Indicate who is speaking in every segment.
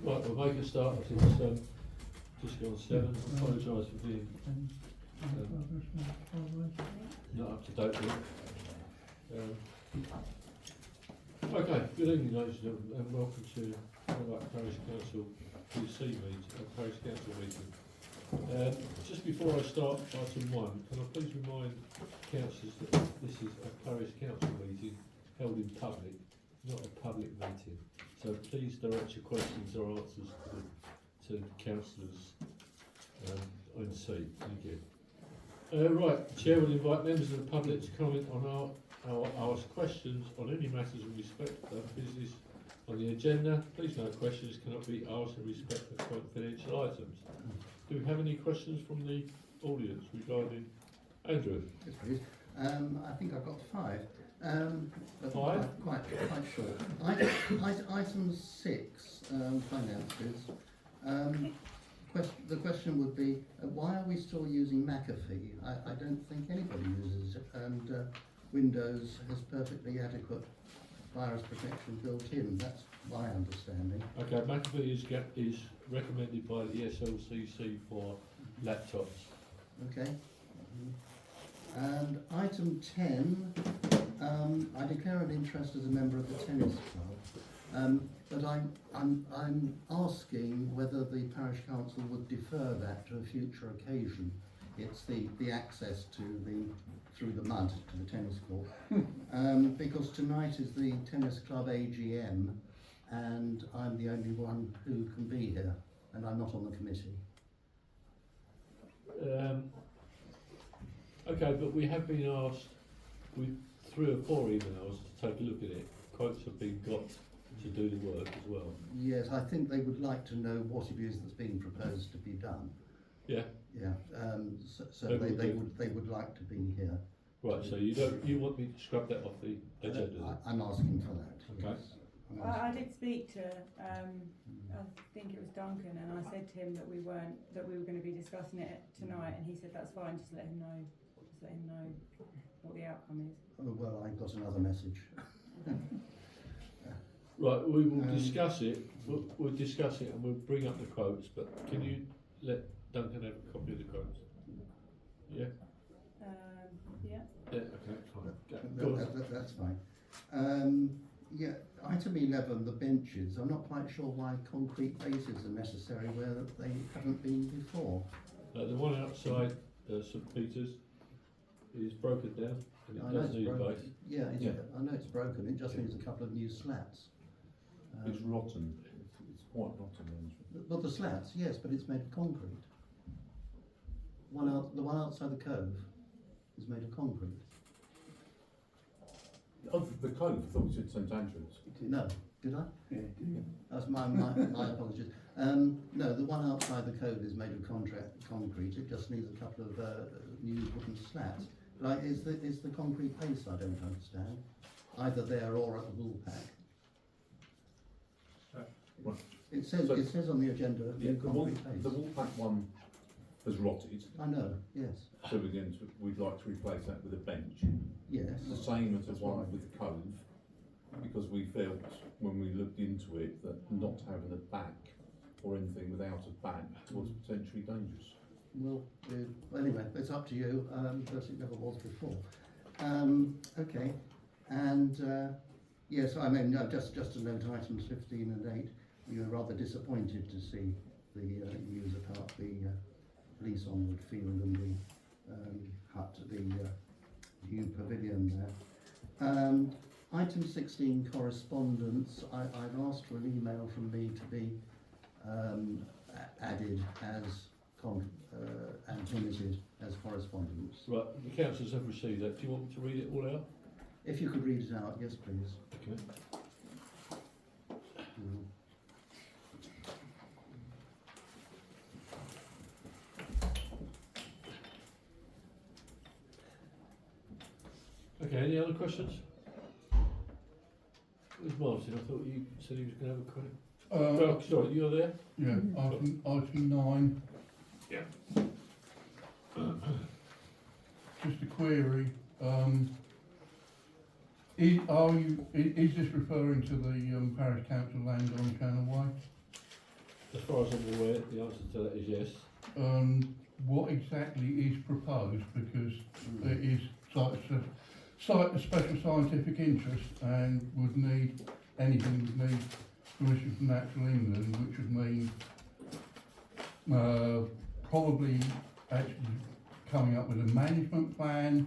Speaker 1: Right, we'll make a start. I think it's just gone 7. I apologise for being not up to date with it. Okay, good evening ladies and gentlemen, and welcome to Fairlight Parish Council PC meeting, Parish Council meeting. Just before I start item 1, can I please remind councillors that this is a Parish Council meeting held in public, not a public meeting. So please direct your questions or answers to councillors on seat. Thank you. Right, the Chair will invite members of the public to comment on our ask questions on any matters in respect of business on the agenda. Please note questions cannot be asked in respect of confidential items. Do we have any questions from the audience regarding Andrew?
Speaker 2: Yes, please. I think I've got 5. But
Speaker 1: 5?
Speaker 2: Quite short. Item 6, finances. The question would be, why are we still using McAfee? I don't think anybody uses it, and Windows has perfectly adequate virus protection built in. That's my understanding.
Speaker 1: Okay, McAfee is recommended by the SLCC for laptops.
Speaker 2: Okay. And item 10, I declare an interest as a member of the tennis club, but I'm asking whether the parish council would defer that to a future occasion. It's the access through the mud to the tennis court, because tonight is the tennis club AGM, and I'm the only one who can be here, and I'm not on the committee.
Speaker 1: Okay, but we have been asked with 3 or 4 emails to take a look at it. Quotes have been got to do the work as well.
Speaker 2: Yes, I think they would like to know what it is that's being proposed to be done.
Speaker 1: Yeah.
Speaker 2: Yeah. So they would like to be here.
Speaker 1: Right. So you want me to scrub that off the agenda?
Speaker 2: I'm asking for that.
Speaker 1: Okay.
Speaker 2: Yes.
Speaker 3: I did speak to, I think it was Duncan, and I said to him that we were going to be discussing it tonight, and he said that's fine. Just let him know what the outcome is.
Speaker 2: Oh, well, I got another message.
Speaker 1: Right, we will discuss it. We'll discuss it and we'll bring up the quotes. But can you let Duncan have a copy of the quotes? Yeah.
Speaker 3: Yeah.
Speaker 1: Yeah. Okay. Fine.
Speaker 2: That's fine. Yeah. Item 11, the benches. I'm not quite sure why concrete bases are necessary where they haven't been before.
Speaker 1: The one outside St Peter's is broken down and it does need a base.
Speaker 2: Yeah, I know it's broken. It just needs a couple of new slats.
Speaker 4: It's rotten. It's quite rotten.
Speaker 2: Well, the slats, yes, but it's made of concrete. The one outside the cove is made of concrete.
Speaker 4: Oh, the cove. I thought you said St Andrews.
Speaker 2: No, did I?
Speaker 4: Yeah,
Speaker 2: That's my apologies. No, the one outside the cove is made of concrete. It just needs a couple of new wooden slats. Like, is the concrete base? I don't understand. Either there or at the wool pack.
Speaker 4: Right.
Speaker 2: It says on the agenda
Speaker 4: Yeah,
Speaker 2: the concrete base.
Speaker 4: the wall pack one has rotted.
Speaker 2: I know. Yes.
Speaker 4: So we'd like to replace that with a bench.
Speaker 2: Yes.
Speaker 4: The same as the one with the cove, because we felt when we looked into it that not having a back or anything without a back was potentially dangerous.
Speaker 2: Well, anyway, it's up to you, because it never was before. Okay, and yes, I mean, just to note items 15 and 8, we were rather disappointed to see the use apart the police onward field and the hut, the new pavilion there. Item 16, correspondence. I've asked for an email from me to be added as and permitted as correspondence.
Speaker 1: Right, the councillors have received that. Do you want me to read it all out?
Speaker 2: If you could read it out, yes, please.
Speaker 1: Okay. Okay, any other questions? Where's Martin? I thought you said he was going to have a question. Oh, sorry, you're there?
Speaker 5: Yeah, item 9.
Speaker 1: Yeah.
Speaker 5: Just a query. Is this referring to the parish council land on Channel Way?
Speaker 1: As far as I'm aware, the answer to that is yes.
Speaker 5: What exactly is proposed, because it is site of special scientific interest and would need, anything would need permission from Natural England, which would mean probably actually coming up with a management plan,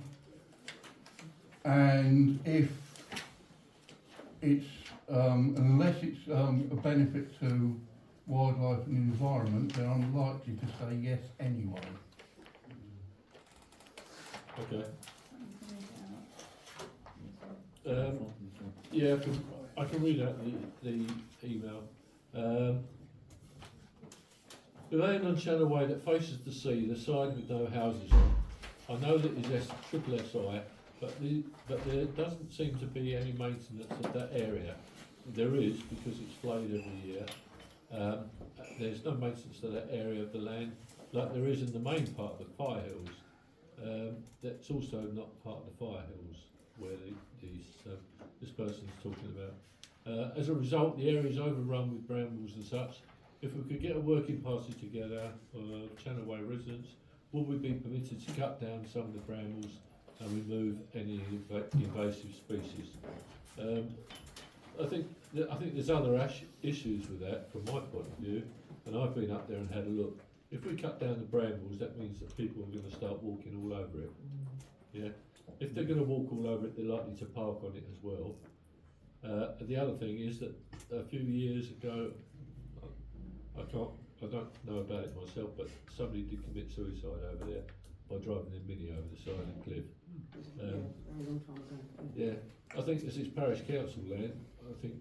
Speaker 5: and if it's, unless it's a benefit to wildlife and environment, they're unlikely to say yes anyway.
Speaker 1: Okay. Yeah, I can read out the email. The land on Channel Way that faces the sea, the side with no houses on. I know that is triple SI, but there doesn't seem to be any maintenance of that area. There is, because it's flayed every year. There's no maintenance to that area of the land, like there is in the main part of the Fire Hills. That's also not part of the Fire Hills where this person's talking about. As a result, the area is overrun with brambles and such. If we could get a working party together, Channel Way residents, would we be permitted to cut down some of the brambles and remove any invasive species? I think there's other issues with that from my point of view, and I've been up there and had a look. If we cut down the brambles, that means that people are going to start walking all over it. Yeah. If they're going to walk all over it, they're likely to park on it as well. The other thing is that a few years ago, I don't know about it myself, but somebody did commit suicide over there by driving their Mini over the side of the cliff. Yeah, I think as it's parish council land, I think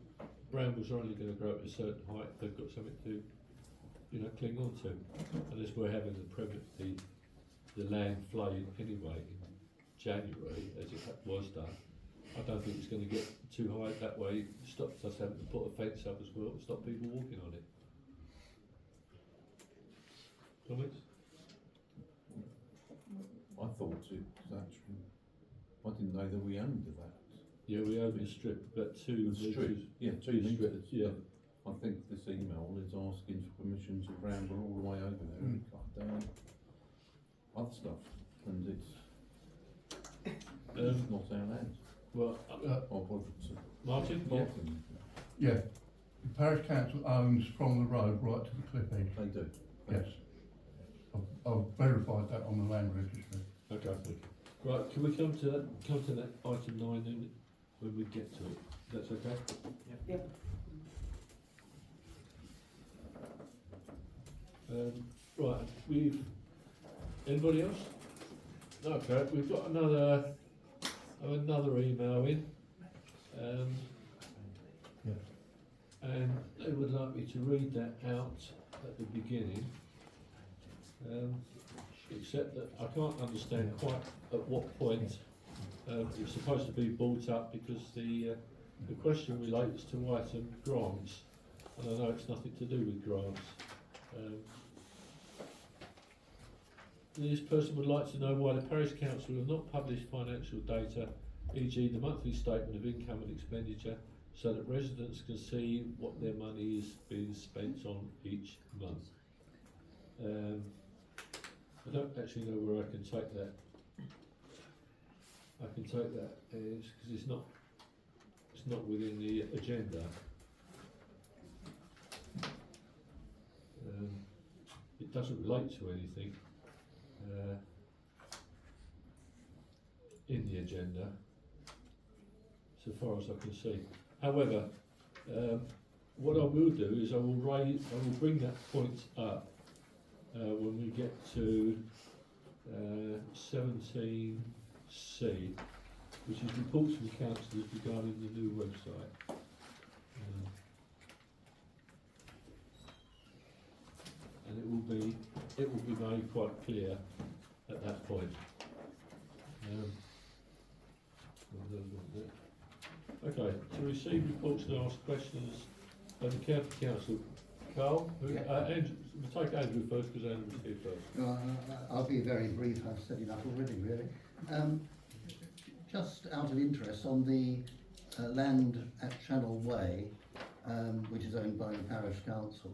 Speaker 1: brambles are only going to grow at a certain height if they've got something to, cling on to. Unless we're having the land flayed anyway in January, as it was done. I don't think it's going to get too high that way. It stops us having to put a fence up as well to stop people walking on it. Comments?
Speaker 4: I thought it was actually, I didn't know that we owned that.
Speaker 1: Yeah, we own a strip, about 2
Speaker 4: The strip,
Speaker 1: metres.
Speaker 4: yeah, 2
Speaker 1: Two
Speaker 4: metres.
Speaker 1: strips, yeah.
Speaker 4: I think this email is asking for permission to ramble all the way over there and cut down other stuff, and it's not our land.
Speaker 1: Well, Martin? Yeah.
Speaker 4: Martin,
Speaker 5: Yeah, the parish council owns from the road right to the cliff edge.
Speaker 4: they do.
Speaker 5: Yes. I've verified that on the land registry.
Speaker 1: Okay. Right, can we come to that item 9 then, when we get to it? That's okay?
Speaker 3: Yep.
Speaker 1: Right, anybody else? Okay, we've got another email in. And they would like me to read that out at the beginning. Except that I can't understand quite at what point it's supposed to be brought up, because the question relates to item grants, and I know it's nothing to do with grants. This person would like to know why the parish council will not publish financial data, e.g. the monthly statement of income and expenditure, so that residents can see what their money is being spent on each month. I don't actually know where I can take that. I can take that because it's not within the agenda. It doesn't relate to anything in the agenda, so far as I can see. However, what I will do is I will bring that point up when we get to 17C, which is reports from councillors regarding the new website. And it will be made quite clear at that point. Okay, to receive reports and ask questions of the county council. Carl, Andrew, we'll take Andrew first because Andrew's here first.
Speaker 2: I'll be very brief. I've said enough already, really. Just out of interest, on the land at Channel Way, which is owned by the Parish Council.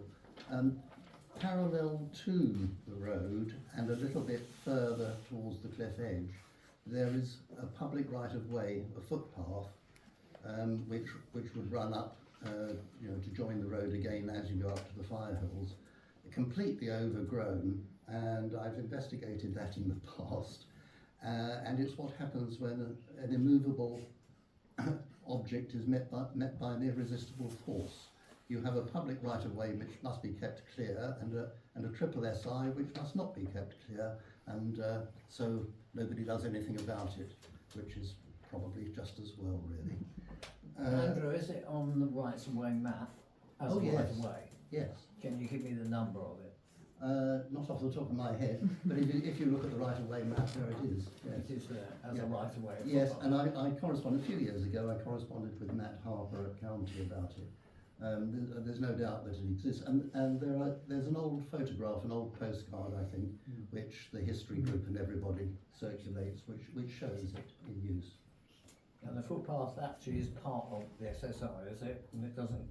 Speaker 2: Parallel to the road and a little bit further towards the cliff edge, there is a public right-of-way, a footpath, which would run up, to join the road again as you go up to the Fire Hills. Completely overgrown, and I've investigated that in the past. And it's what happens when an immovable object is met by an irresistible force. You have a public right-of-way which must be kept clear, and a triple SI which must not be kept clear, and so nobody does anything about it, which is probably just as well, really.
Speaker 6: Andrew, is it on the rights of way map as a
Speaker 2: yes.
Speaker 6: right of way?
Speaker 2: Yes.
Speaker 6: Can you give me the number of it?
Speaker 2: Not off the top of my head, but if you look at the right-of-way map, there it is. Yes.
Speaker 6: It is there as a right of way.
Speaker 2: Yes, and I corresponded a few years ago. I corresponded with Matt Harper at County about it. There's no doubt that it exists, and there's an old photograph, an old postcard, I think, which the history group and everybody circulates, which shows it in use.
Speaker 6: And the footpath actually is part of the SSI, is it? And it doesn't.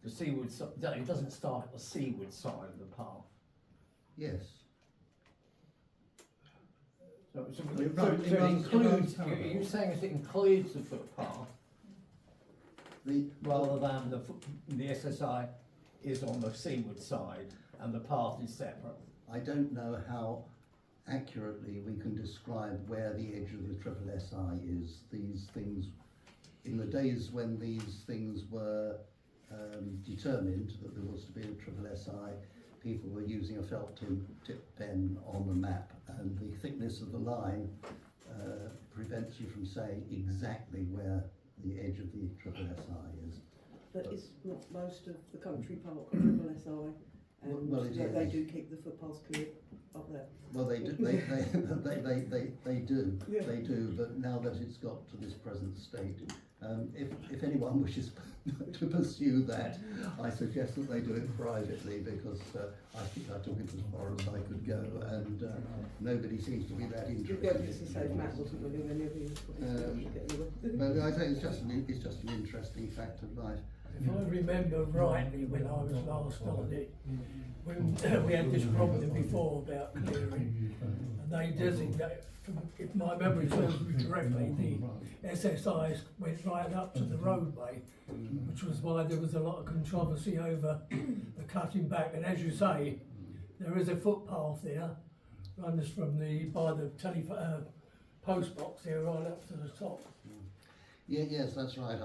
Speaker 6: The seaward it doesn't start at the seaward side of the path.
Speaker 2: Yes.
Speaker 6: So it
Speaker 2: It runs
Speaker 6: includes.
Speaker 2: parallel.
Speaker 6: You're saying it includes the footpath rather than the SSI is on the seaward side and the path is separate.
Speaker 2: I don't know how accurately we can describe where the edge of the triple SI is. These things, in the days when these things were determined that there was to be a triple SI, people were using a felt tip pen on the map, and the thickness of the line prevents you from saying exactly where the edge of the triple SI is.
Speaker 7: But it's not most of the country park or triple SI, and
Speaker 2: Well, it
Speaker 7: they
Speaker 2: is.
Speaker 7: do keep the footpaths clear up there.
Speaker 2: Well, they do. They do.
Speaker 7: Yeah.
Speaker 2: They do. But now that it's got to this present state, if anyone wishes to pursue that, I suggest that they do it privately, because I think I took it as far as I could go, and nobody seems to be that
Speaker 7: You'd
Speaker 2: interested.
Speaker 7: be able to say Matt wasn't really anywhere near you.
Speaker 2: But I think it's just an interesting fact of life.
Speaker 8: If I remember rightly, when I was last on it, when we had this problem before about clearing, and they designate, if my memory serves me correctly, the SSIs went right up to the roadway, which was why there was a lot of controversy over the cutting back. And as you say, there is a footpath there, runs from by the post box there right up to the top.
Speaker 2: Yes, that's right.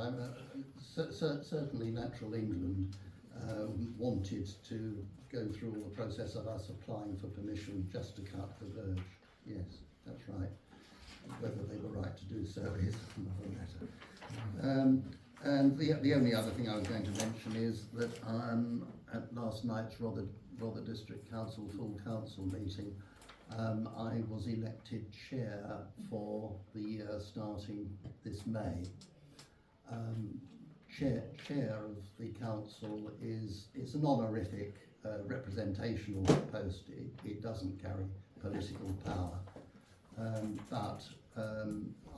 Speaker 2: Certainly Natural England wanted to go through all the process of us applying for permission just to cut the verge. Yes, that's right. Whether they were right to do so is another matter. And the only other thing I was going to mention is that at last night's Rother District Council full council meeting, I was elected chair for the year starting this May. Chair of the council it's an honorific representational post. It doesn't carry political power, but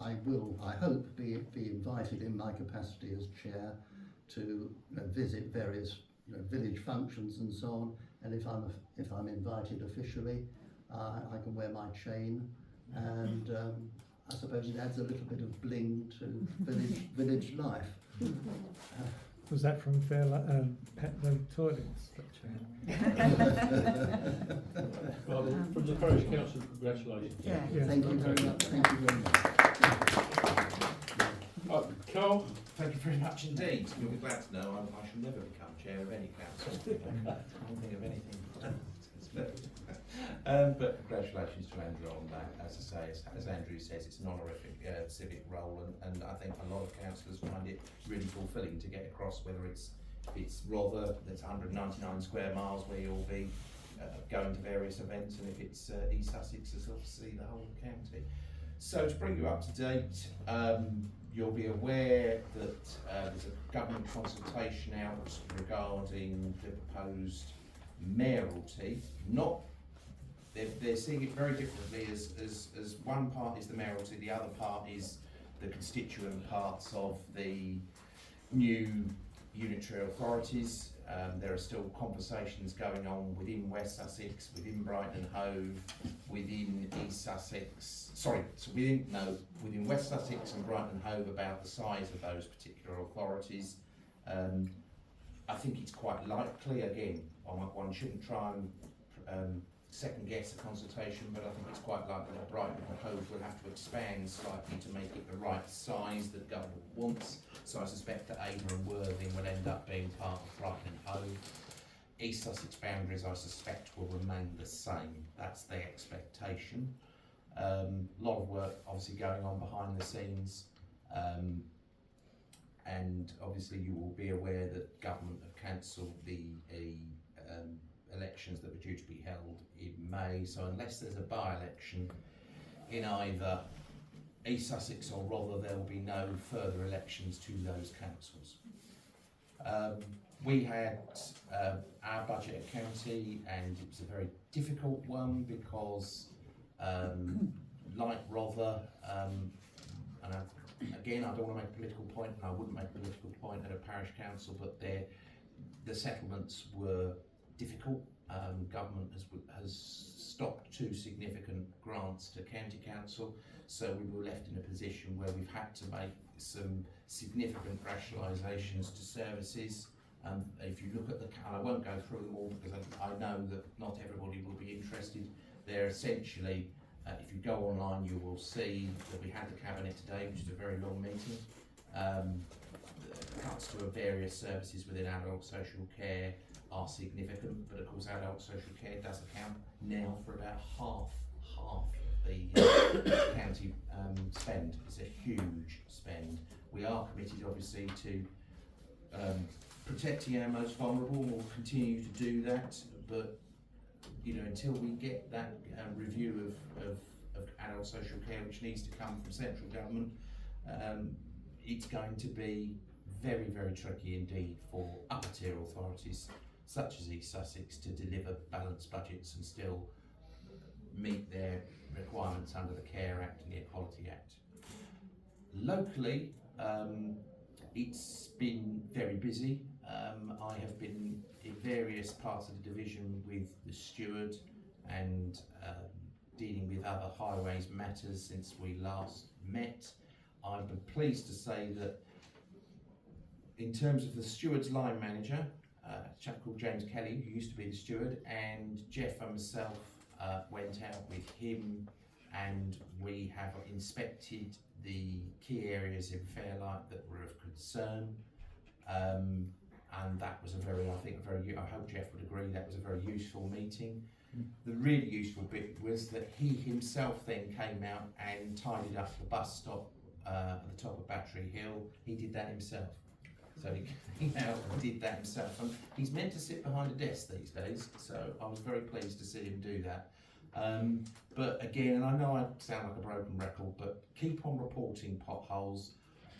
Speaker 2: I hope be invited in my capacity as chair to visit various village functions and so on. And if I'm invited officially, I can wear my chain, and I suppose it adds a little bit of bling to village life.
Speaker 9: Was that from Fairlight Pet Road Toilets?
Speaker 1: Well, from the Parish Council, congratulations.
Speaker 3: Yeah.
Speaker 2: Thank you very much. Thank you very much.
Speaker 1: Carl?
Speaker 10: Thank you very much indeed. You'll be glad to know I shall never become chair of any council. I can't think of anything. But congratulations to Andrew on that. As I say, as Andrew says, it's an honorific civic role, and I think a lot of councillors find it really fulfilling to get across, whether it's Rother, that's 199 square miles where you'll be going to various events, and if it's East Sussex, it's obviously the whole county. So to bring you up to date, you'll be aware that there's a government consultation out regarding the proposed mayoralty. They're seeing it very differently, as one part is the mayoralty, the other part is the constituent parts of the new unitary authorities. There are still conversations going on within West Sussex, within Brighton and Hove, within East Sussex, within West Sussex and Brighton and Hove about the size of those particular authorities. I think it's quite likely, again, one shouldn't try and second guess a consultation, but I think it's quite likely that Brighton and Hove will have to expand slightly to make it the right size that government wants. So I suspect that Ada and Worthing will end up being part of Brighton and Hove. East Sussex boundaries, I suspect, will remain the same. That's the expectation. A lot of work obviously going on behind the scenes. And obviously you will be aware that government have cancelled the elections that were due to be held in May, so unless there's a by-election in either East Sussex or Rother, there will be no further elections to those councils. We had our budget at county, and it was a very difficult one because like Rother, and again, I don't want to make a political point, and I wouldn't make a political point at a parish council, but the settlements were difficult. Government has stopped 2 significant grants to county council, so we were left in a position where we've had to make some significant rationalisations to services. If you look at and I won't go through them all because I know that not everybody will be interested. They're essentially, if you go online, you will see that we had the cabinet today, which is a very long meeting. Cuts to various services within adult social care are significant, but of course adult social care does account now for about half the county spend. It's a huge spend. We are committed obviously to protecting our most vulnerable, and we'll continue to do that, but until we get that review of adult social care, which needs to come from central government, it's going to be very, very tricky indeed for upper tier authorities such as East Sussex to deliver balanced budgets and still meet their requirements under the Care Act and the Equality Act. Locally, it's been very busy. I have been in various parts of the division with the steward and dealing with other highways matters since we last met. I've been pleased to say that in terms of the steward's line manager, a chap called James Kelly, who used to be the steward, and Jeff and myself went out with him, and we have inspected the key areas in Fairlight that were of concern, and that was I hope Jeff would agree, that was a very useful meeting. The really useful bit was that he himself then came out and tidied up the bus stop at the top of Battery Hill. He did that himself. So he came out and did that himself. And he's meant to sit behind a desk these days, so I was very pleased to see him do that. But again, and I know I sound like a broken record, but keep on reporting potholes.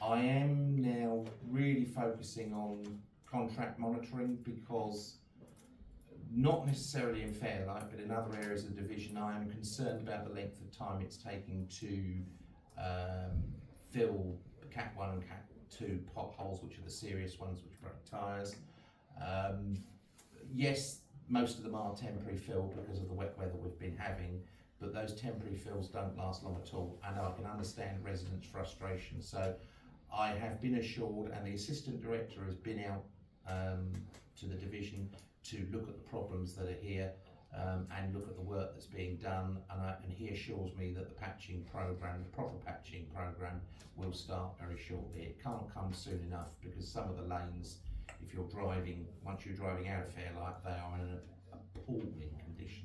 Speaker 10: I am now really focusing on contract monitoring because not necessarily in Fairlight, but in other areas of the division, I am concerned about the length of time it's taking to fill Cat 1 and Cat 2 potholes, which are the serious ones which break tyres. Yes, most of them are temporary fill because of the wet weather we've been having, but those temporary fills don't last long at all, and I can understand residents' frustration. So I have been assured, and the assistant director has been out to the division to look at the problems that are here and look at the work that's being done, and he assures me that the patching programme, the proper patching programme, will start very shortly. It can't come soon enough because some of the lanes, if you're driving, once you're driving out of Fairlight, they are in an appalling condition.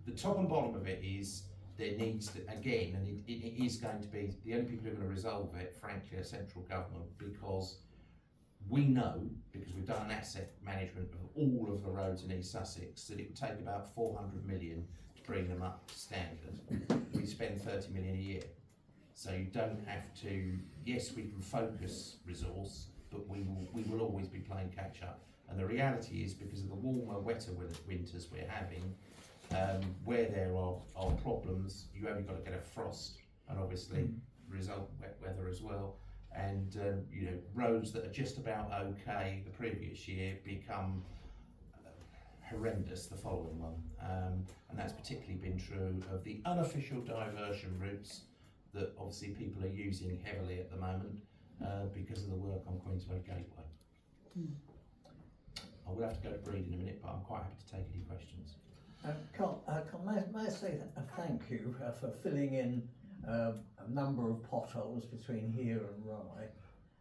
Speaker 10: The top and bottom of it is there needs to, again, and it is going to be, the only people who are going to resolve it, frankly, are central government, because we know, because we've done an asset management of all of the roads in East Sussex, that it would take about 400 million to bring them up to standard. We spend 30 million a year. So you don't have to, yes, we can focus resource, but we will always be playing catch up. And the reality is, because of the warmer, wetter winters we're having, where there are problems, you only got to get a frost, and obviously result wet weather as well. and you know, roads that are just about okay the previous year become horrendous the following one, and that's particularly been true of the unofficial diversion routes that obviously people are using heavily at the moment because of the work on Queensway Gateway. I will have to go to Breed in a minute, but I'm quite happy to take any questions.
Speaker 6: May I say thank you for filling in a number of potholes between here and Rye.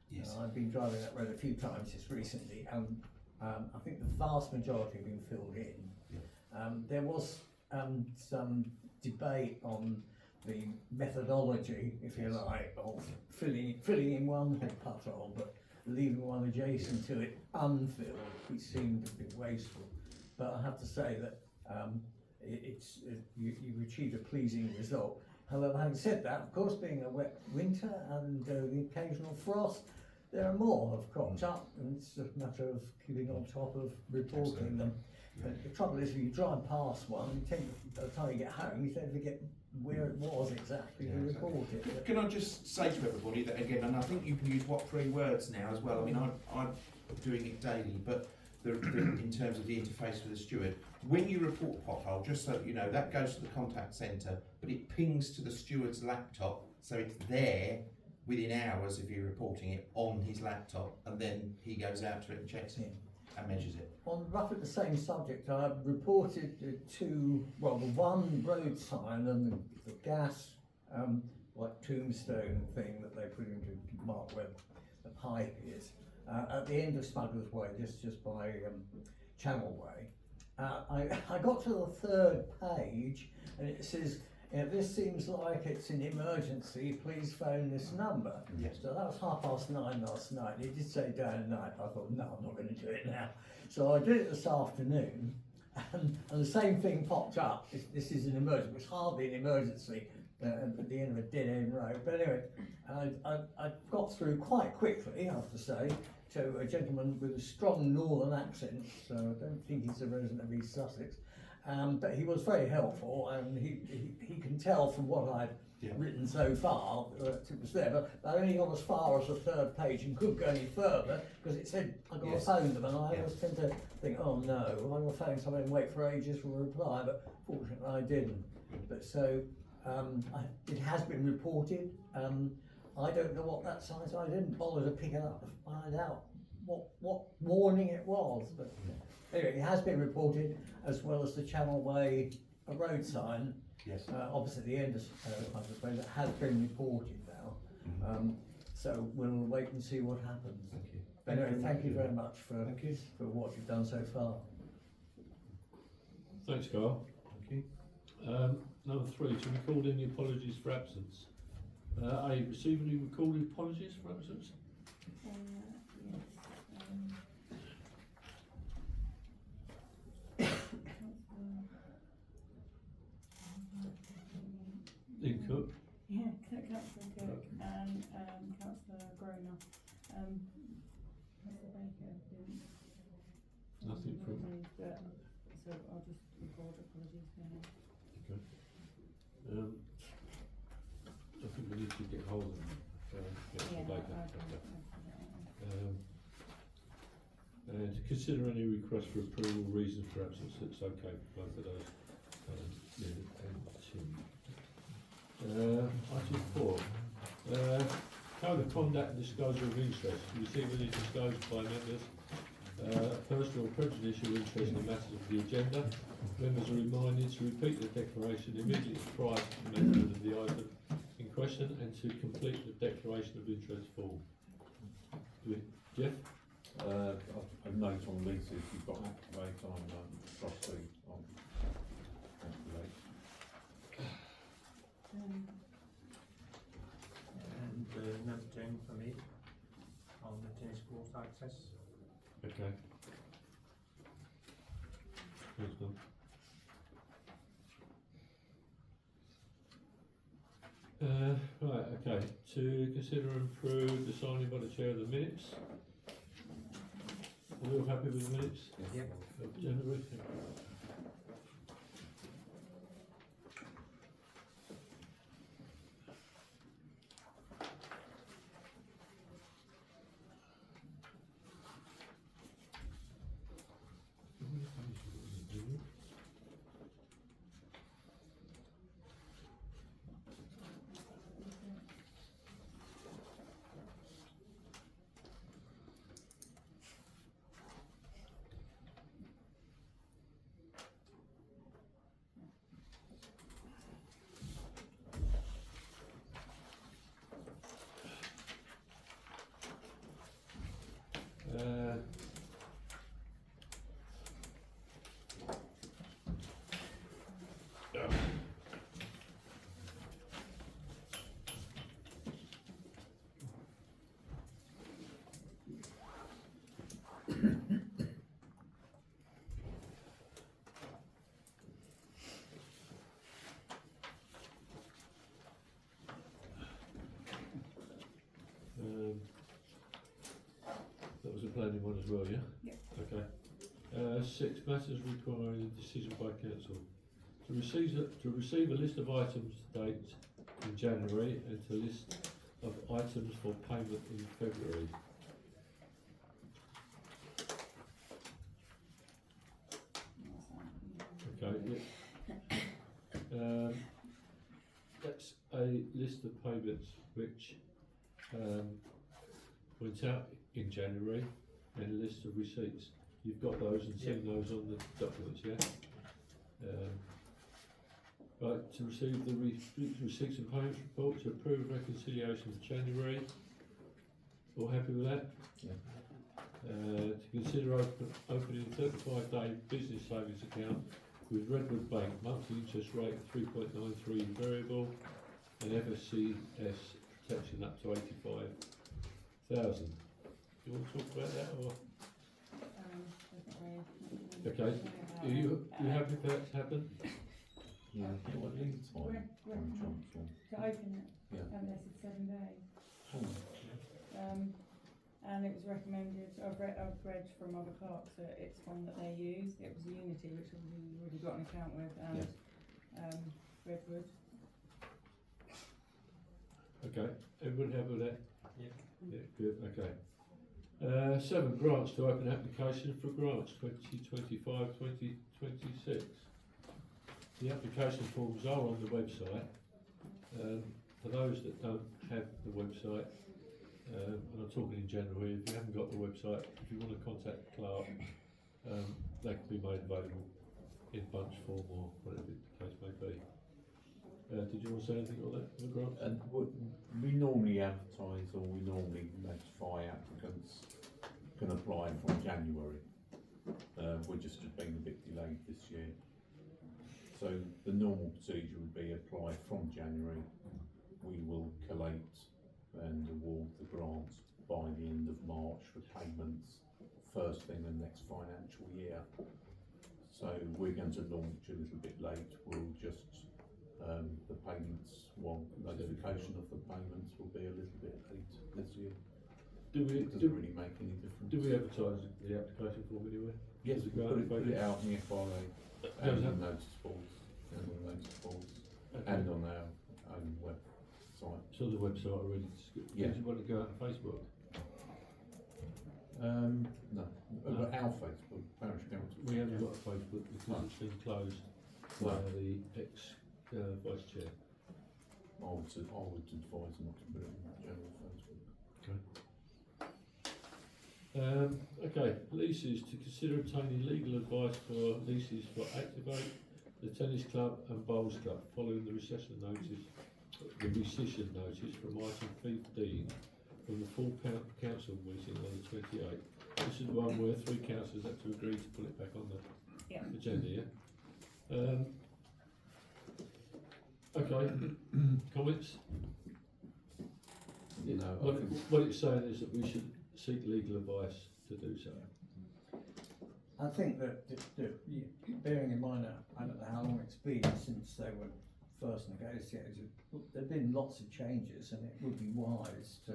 Speaker 10: Yes.
Speaker 6: I've been driving that road a few times just recently, and I think the vast majority have been filled in.
Speaker 10: Yeah.
Speaker 6: There was some debate on the methodology, if you like, of filling in one head pothole but leaving one adjacent to it unfilled, which seemed a bit wasteful. But I have to say that you've achieved a pleasing result. However, having said that, of course, being a wet winter and the occasional frost, there are more have cropped up, and it's a matter of keeping on top of reporting them. But the trouble is, if you drive past one, you tend to, by the time you get home, you tend to forget where it was exactly to report it.
Speaker 10: Can I just say to everybody that again, and I think you can use what 3 words now as well. I mean, I'm doing it daily, but in terms of the interface with the steward, when you report pothole, just so that you know, that goes to the contact centre, but it pings to the steward's laptop, so it's there within hours if you're reporting it on his laptop, and then he goes out to it and checks it and measures it.
Speaker 6: On roughly the same subject, I reported the one road sign and the gas, like tombstone thing that they put in to mark where the pipe is, at the end of Smuggler's Way, just by Channel Way. I got to the 3rd page, and it says, this seems like it's an emergency, please phone this number.
Speaker 10: Yes.
Speaker 6: So that was 9:30 last night. It did say down at night. I thought, no, I'm not going to do it now. So I did it this afternoon, and the same thing popped up. This is an emergency. It was hardly an emergency at the end of a dead-end road. But anyway, I got through quite quickly, I have to say, to a gentleman with a strong northern accent, so I don't think he's a resident of East Sussex. But he was very helpful, and he can tell from what I've written so far that it was there. But I only got as far as the 3rd page and couldn't go any further because it said I've got to phone them, and I always tend to think, oh no, I'm going to phone someone and wait for ages for a reply. But fortunately, I didn't. But so it has been reported. I don't know what that sign is. I didn't bother to pick it up to find out what warning it was. But anyway, it has been reported, as well as the Channel Way road sign.
Speaker 10: Yes.
Speaker 6: Obviously, the end of that has been reported now. So we'll wait and see what happens.
Speaker 10: Thank you.
Speaker 6: Anyway, thank you very much for what you've done so far.
Speaker 1: Thanks, Carl.
Speaker 10: Thank you.
Speaker 1: Number 3, to record any apologies for absence. Are you receiving any recorded apologies for absence? In Cook?
Speaker 3: Yeah, Councillor Cook and Councillor Groner. Councillor Baker didn't.
Speaker 1: Nothing from.
Speaker 3: But, so I'll just record apologies for him.
Speaker 1: Okay. I think we need to get hold of them.
Speaker 3: Yeah,
Speaker 1: and to consider any request for approval, reasons for absence, it's okay for both of those. Item 4. Code of conduct and disclosure of interest. Receive any disclosure by members personal or prejudicial interest in matters of the agenda. Members are reminded to repeat the declaration immediately prior to commencement of the item in question and to complete the declaration of interest form. Jeff?
Speaker 4: A note on leases, you've got activate on trustee on activate.
Speaker 11: And number 10 for me on the tennis court access.
Speaker 1: Okay. Thanks, Don. Right, okay. To consider and approve the signing by the chair of the minutes. Are we all happy with the minutes?
Speaker 11: Yep.
Speaker 1: Of January? as well, yeah?
Speaker 3: Yep.
Speaker 1: Okay. 6, matters requiring a decision by council. To receive a list of items to date in January and to list of items for payment in February. Okay, yeah. That's a list of payments which went out in January and a list of receipts. You've got those and seen those on the documents, yeah? Right, to receive the receipts and payments report, to approve reconciliation for January. All happy with that?
Speaker 4: Yeah.
Speaker 1: To consider opening a 35-day business savings account with Redwood Bank, monthly interest rate 3.93 variable, and FSCS protection up to 85,000. Do you want to talk about that or? Okay, are you happy for that to happen?
Speaker 4: Yeah, well, I think it's fine.
Speaker 3: To open it,
Speaker 4: Yeah.
Speaker 3: unless it's 7 days.
Speaker 4: Oh,
Speaker 3: And it was recommended, I've read from other clerks that it's one that they use. It was Unity, which we've already got an account with, and Redwood.
Speaker 1: Okay, everybody happy with that?
Speaker 11: Yep.
Speaker 1: Yeah, good, okay. 7, grants to open application for grants 2025-2026. The application forms are on the website. For those that don't have the website, and I'm talking in general here, if you haven't got the website, if you want to contact the clerk, they can be made available in bunch form or whatever the case may be. Did you want to say anything on that, the grants?
Speaker 4: and we normally advertise or we normally notify applicants can apply from January. We're just been a bit delayed this year. So the normal procedure would be apply from January. We will collate and award the grants by the end of March for payments first thing the next financial year. So we're going to launch a little bit late. We'll just the payments, notification of the payments will be a little bit late this year. It doesn't really make any difference.
Speaker 1: Do we advertise the application form anywhere?
Speaker 4: Yes,
Speaker 1: Does it
Speaker 4: we
Speaker 1: go out
Speaker 4: put
Speaker 1: in
Speaker 4: it out in the FRA and on notice boards,
Speaker 1: Okay.
Speaker 4: and on our own website.
Speaker 1: So the website already.
Speaker 4: Yeah.
Speaker 1: Did you want to go out on Facebook?
Speaker 4: No, but our Facebook, Parish Council.
Speaker 1: We haven't got a Facebook because it's been closed by the ex-vice chair.
Speaker 4: I would advise not to put it on general Facebook.
Speaker 1: Okay, leases, to consider obtaining legal advice for leases for Activate, the tennis club and bowls club following the rescission notice from item 15 from the full council meeting on the 28th. This is the one where 3 councillors had to agree to put it back on the agenda, yeah? Okay, comments?
Speaker 4: No,
Speaker 1: What it's saying is that we should seek legal advice to do so.
Speaker 6: I think that, bearing in mind that I don't know how long it's been since they were first negotiated, there have been lots of changes, and it would be wise to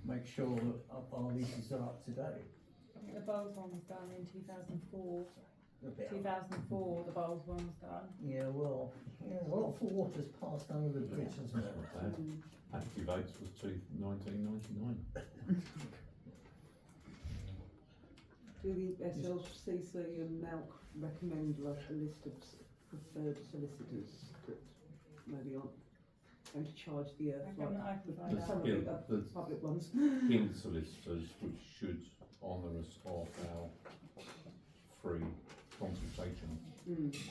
Speaker 6: make sure that our leases are up to date.
Speaker 3: I think the bowls one was done in 2004.
Speaker 6: A bit.
Speaker 3: 2004, the bowls one was done.
Speaker 6: Yeah, well, a lot of water's passed under the bridge, hasn't it?
Speaker 4: Activates was 1999.
Speaker 7: Do the SLCC and NALC recommend like a list of preferred solicitors that maybe aren't going to charge the
Speaker 3: I can find out.
Speaker 7: some of the public ones?
Speaker 4: Guild solicitors, which should honour us of our free consultation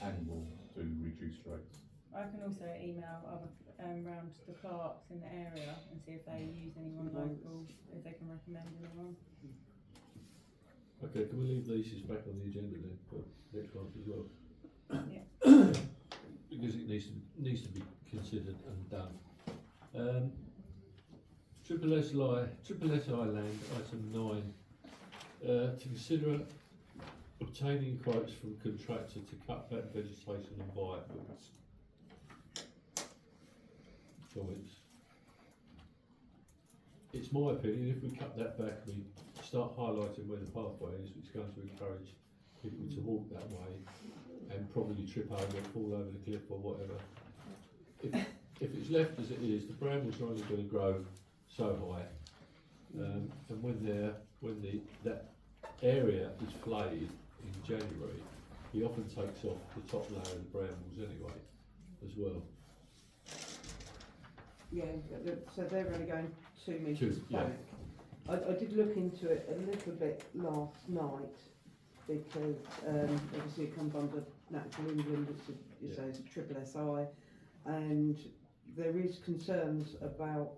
Speaker 4: and will do reduced rates.
Speaker 3: I can also email other round the clerks in the area and see if they use anyone local, if they can recommend anyone.
Speaker 1: Okay, can we leave leases back on the agenda then for next month as well?
Speaker 3: Yeah.
Speaker 1: Because it needs to be considered and done. Triple SI land, item 9. To consider obtaining quotes from contractor to cut back vegetation and biofuels. Comments? It's my opinion, if we cut that back, we start highlighting where the pathway is, which is going to encourage people to walk that way and probably trip over, fall over the cliff or whatever. If it's left as it is, the brambles are only going to grow so high, and that area is flayed in January, he often takes off the top layer of the brambles anyway, as well.
Speaker 7: Yeah, so they're only going 2 metres
Speaker 1: Yeah.
Speaker 7: back. I did look into it a little bit last night because obviously it comes under Natural England, it's a triple SI, and there is concerns about,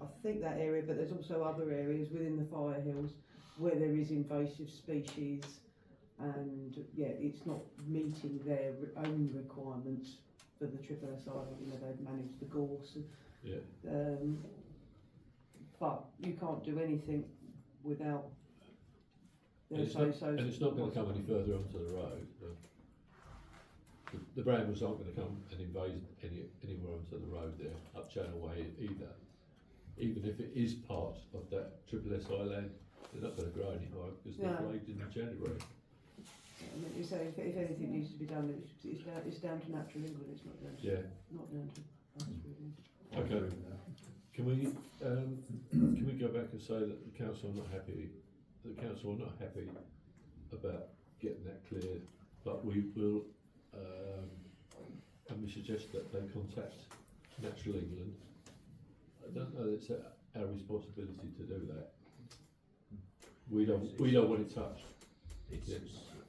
Speaker 7: I think, that area, but there's also other areas within the Fire Hills where there is invasive species, and yeah, it's not meeting their own requirements for the triple SI. You know, they've managed the gorse,
Speaker 1: Yeah.
Speaker 7: but you can't do anything without
Speaker 1: And
Speaker 7: their
Speaker 1: it's not,
Speaker 7: say-so.
Speaker 1: and it's not going to come any further onto the road. The brambles aren't going to come and invade anywhere onto the road there, up Channel Way either. Even if it is part of that triple SI land, they're not going to grow any higher because they're
Speaker 7: No.
Speaker 1: flagged in January.
Speaker 7: I mean, you say if anything needs to be done, it's down to Natural England. It's not down to
Speaker 1: Yeah.
Speaker 7: not down to us really.
Speaker 1: Okay. Can we go back and say that the council are not happy? The council are not happy about getting that cleared, but we will, and we suggest that they contact Natural England. I don't know that it's our responsibility to do that. We don't want it touched.
Speaker 11: It's
Speaker 1: Yeah.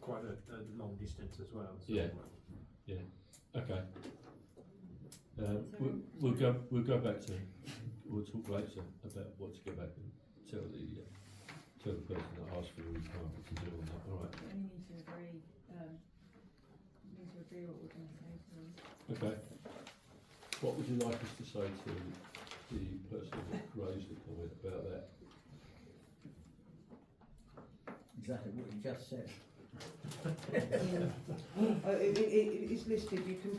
Speaker 11: quite a long distance as well. So
Speaker 1: Yeah. Okay. We'll go back to. We'll talk later about what to go back and tell the person that asked for the requirement to do on that. All right.
Speaker 3: We only need to agree, what we're going to say to them.
Speaker 1: Okay. What would you like us to say to the person that raised the comment about that?
Speaker 6: Exactly what you just said.
Speaker 7: It's listed. You can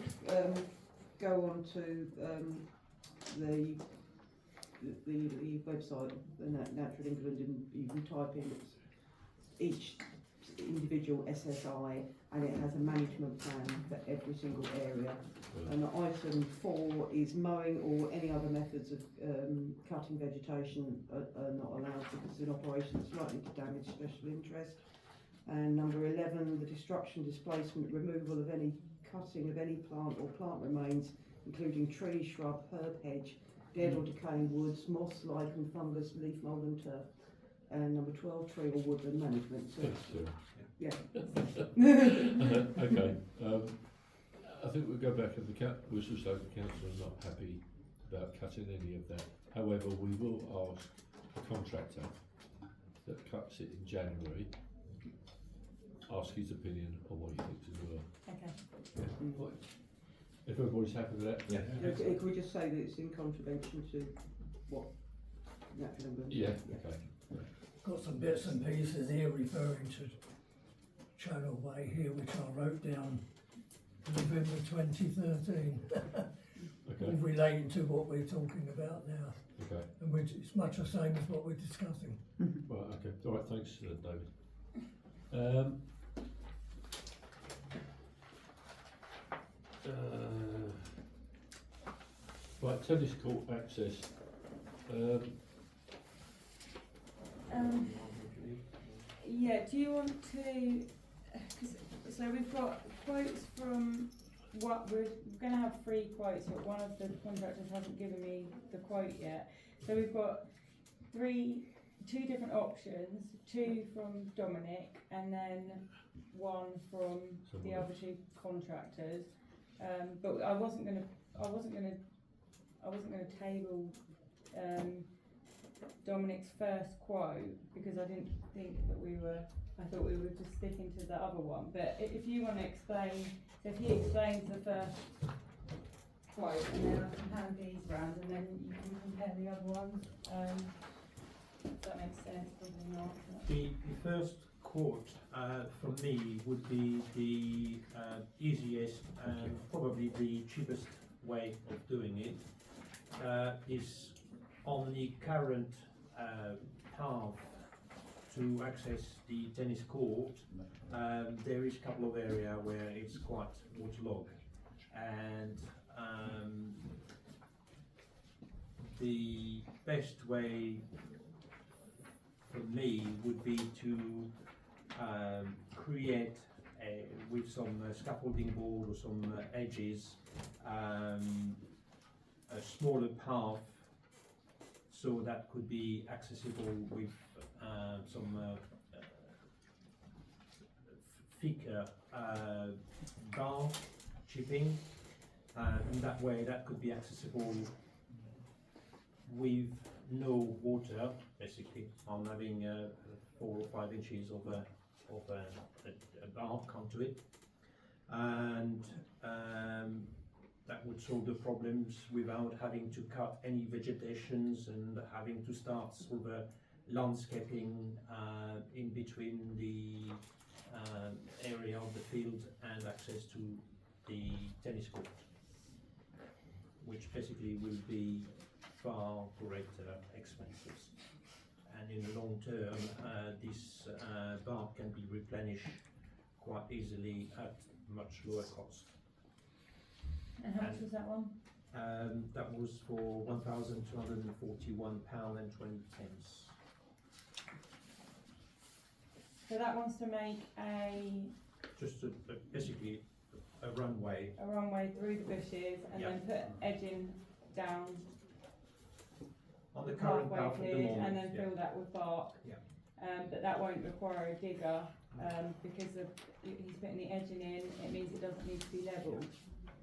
Speaker 7: go on to the website, the Natural England, and you can type in each individual SSI, and it has a management plan for every single area. And item 4 is mowing or any other methods of cutting vegetation are not allowed because it's an operation that's likely to damage special interest. And number 11, the destruction, displacement, removal of any cutting of any plant or plant remains, including tree, shrub, herb, hedge, dead or decaying woods, moss, lichen, fungus, leaf mould and turf. And number 12, tree or woodland management. So, yeah.
Speaker 1: Okay. I think we'll go back and we'll just say the council are not happy about cutting any of that. However, we will ask the contractor that cuts it in January, ask his opinion on what he thinks as well.
Speaker 3: Okay.
Speaker 1: If everybody's happy with that?
Speaker 4: Yeah.
Speaker 7: Could we just say that it's in contravention to what Natural England?
Speaker 1: Yeah, okay.
Speaker 8: Got some bits and pieces here referring to Channel Way here, which I wrote down November 2013.
Speaker 1: Okay.
Speaker 8: All relating to what we're talking about now.
Speaker 1: Okay.
Speaker 8: And which is much the same as what we're discussing.
Speaker 1: Right, okay. All right, thanks, David. Right, tennis court access.
Speaker 3: Yeah, do you want to, so we've got quotes from what, we're going to have 3 quotes, but one of the contractors hasn't given me the quote yet. So we've got 2 different options, 2 from Dominic and then 1 from the other 2 contractors. But I wasn't going to table Dominic's first quote because I didn't think that I thought we were just sticking to the other one. But if you want to explain, so if he explains the first quote and then I can hand these round and then you can compare the other ones. If that makes sense, probably not.
Speaker 11: The first quote from me would be the easiest and probably the cheapest way of doing it. Is on the current path to access the tennis court, there is a couple of areas where it's quite waterlogged, and the best way for me would be to create with some scaffolding board or some edges a smaller path so that could be accessible with some thicker bar chipping, and that way that could be accessible with no water, basically. I'm having 4 or 5 inches of a bark onto it, and that would solve the problems without having to cut any vegetations and having to start sort of a landscaping in between the area of the field and access to the tennis court, which basically will be far greater expenses. And in the long term, this bark can be replenished quite easily at much lower cost.
Speaker 3: And how much was that one?
Speaker 11: That was for £1,241.20.
Speaker 3: So that wants to make
Speaker 11: Just basically a runway.
Speaker 3: a runway through the bushes and
Speaker 11: Yeah.
Speaker 3: then put edging down
Speaker 11: On the current
Speaker 3: halfway
Speaker 11: path at the
Speaker 3: cleared
Speaker 11: moment,
Speaker 3: and then
Speaker 11: yeah.
Speaker 3: fill that with bark.
Speaker 11: Yeah.
Speaker 3: But that won't require a digger because he's putting the edging in. It means it doesn't need to be levelled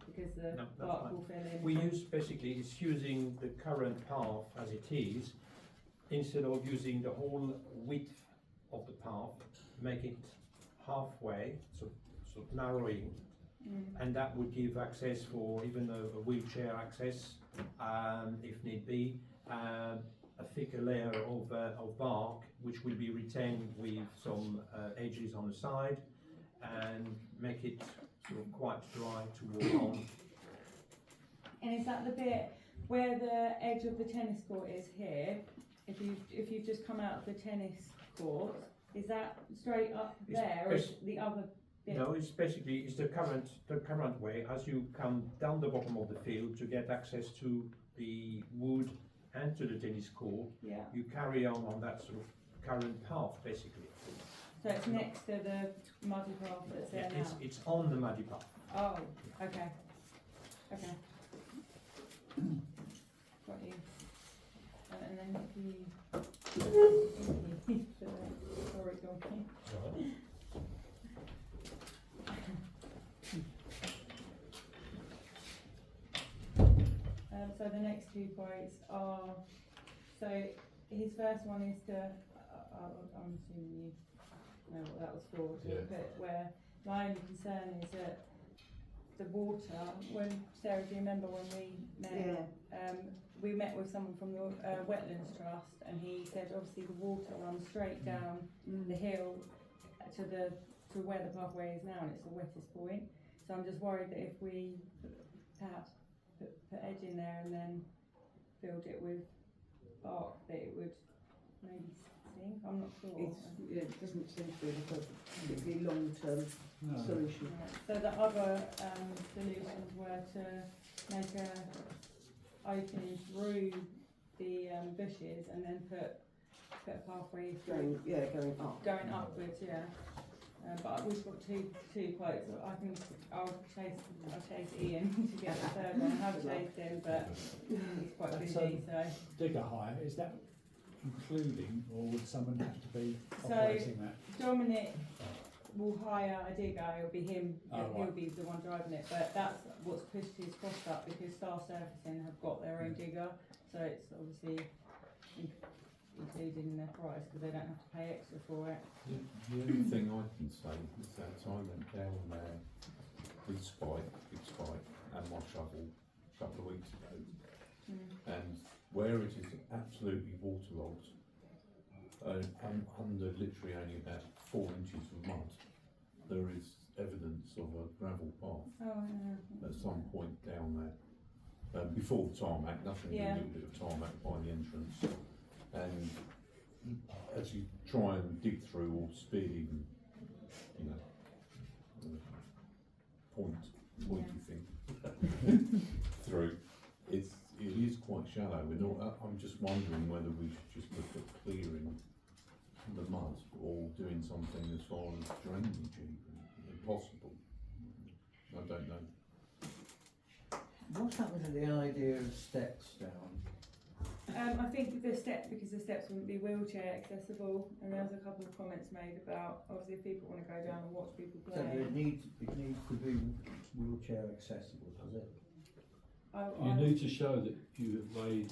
Speaker 3: because the
Speaker 11: No, that's
Speaker 3: bark
Speaker 11: fine.
Speaker 3: will fill in.
Speaker 11: We use basically, it's using the current path as it is, instead of using the whole width of the path, make it halfway, so narrowing, and that would give access for even a wheelchair access, if need be, a thicker layer of bark, which will be retained with some edges on the side, and make it sort of quite dry to walk on.
Speaker 3: And is that the bit where the edge of the tennis court is here? If you've just come out of the tennis court, is that straight up
Speaker 11: It's
Speaker 3: there, or is the other bit?
Speaker 11: No, it's basically it's the current way as you come down the bottom of the field to get access to the wood and to the tennis court.
Speaker 3: Yeah.
Speaker 11: You carry on that sort of current path basically.
Speaker 3: So it's next to the muddy path that's there
Speaker 11: Yeah,
Speaker 3: now.
Speaker 11: it's on the muddy path.
Speaker 3: Oh, okay. Okay. Got you. And then if you. Sorry, donkey. So the next 2 quotes are, so his first one is to, I'm assuming you know what that was for, to put where, my only concern is that the water, when, Sarah, do you remember when we met? We met with someone from the Wetlands Trust, and he said obviously the water runs straight down the hill to where the pathway is now, and it's the wettest point. So I'm just worried that if we perhaps put edge in there and then filled it with bark, that it would maybe sink. I'm not sure.
Speaker 7: It doesn't seem to be a particularly long-term solution.
Speaker 3: Right. So the other solutions were to make a opening through the bushes and then put a pathway through.
Speaker 7: Going up.
Speaker 3: Going upwards, yeah. But we've got two quotes. I'll chase Ian to get the third one. I have chased him, but he's quite busy. So
Speaker 12: digger hire, is that including, or would someone have to be
Speaker 3: So-
Speaker 12: operating that?
Speaker 3: Dominic will hire a digger. It'll be him.
Speaker 12: Oh,
Speaker 3: He'll
Speaker 12: right.
Speaker 3: be the one driving it. But that's what's pushed his cost up because Star Surfacing have got their own digger, so it's obviously included in their price because they don't have to pay extra for it.
Speaker 4: The only thing I can say is that I went down there with big spike and my shovel a couple of weeks ago, and where it is absolutely waterlogged, under literally only about 4 inches of mud, there is evidence of a gravel path at some point down there. Before the tarmac, nothing to do with the tarmac by the entrance. And as you try and dig through or speed even, you know, point, pointy thing through, it is quite shallow. I'm just wondering whether we should just look at clearing the mud or doing something as far as drainage even, if possible. I don't know.
Speaker 6: What happened to the idea of steps down?
Speaker 3: I think because the steps wouldn't be wheelchair accessible, and there was a couple of comments made about obviously if people want to go down and watch people
Speaker 6: So
Speaker 3: play.
Speaker 6: it needs to be wheelchair accessible, does it?
Speaker 1: You need to show that you have made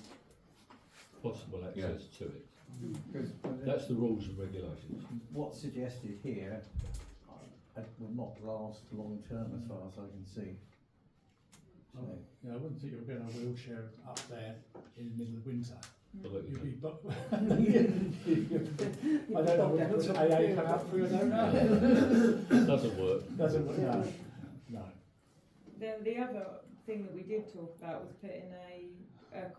Speaker 1: possible access to it.
Speaker 6: Because
Speaker 1: That's the rules and regulations.
Speaker 6: what's suggested here will not last long term as far as I can see. So,
Speaker 12: Yeah, I wouldn't think you'll get a wheelchair up there in the middle of winter.
Speaker 1: I'll let you
Speaker 12: You'd
Speaker 1: know.
Speaker 12: be, I don't know, we'll put some AA come up for you, I don't know.
Speaker 1: Doesn't work.
Speaker 12: Doesn't work, no.
Speaker 3: Then the other thing that we did talk about was putting like a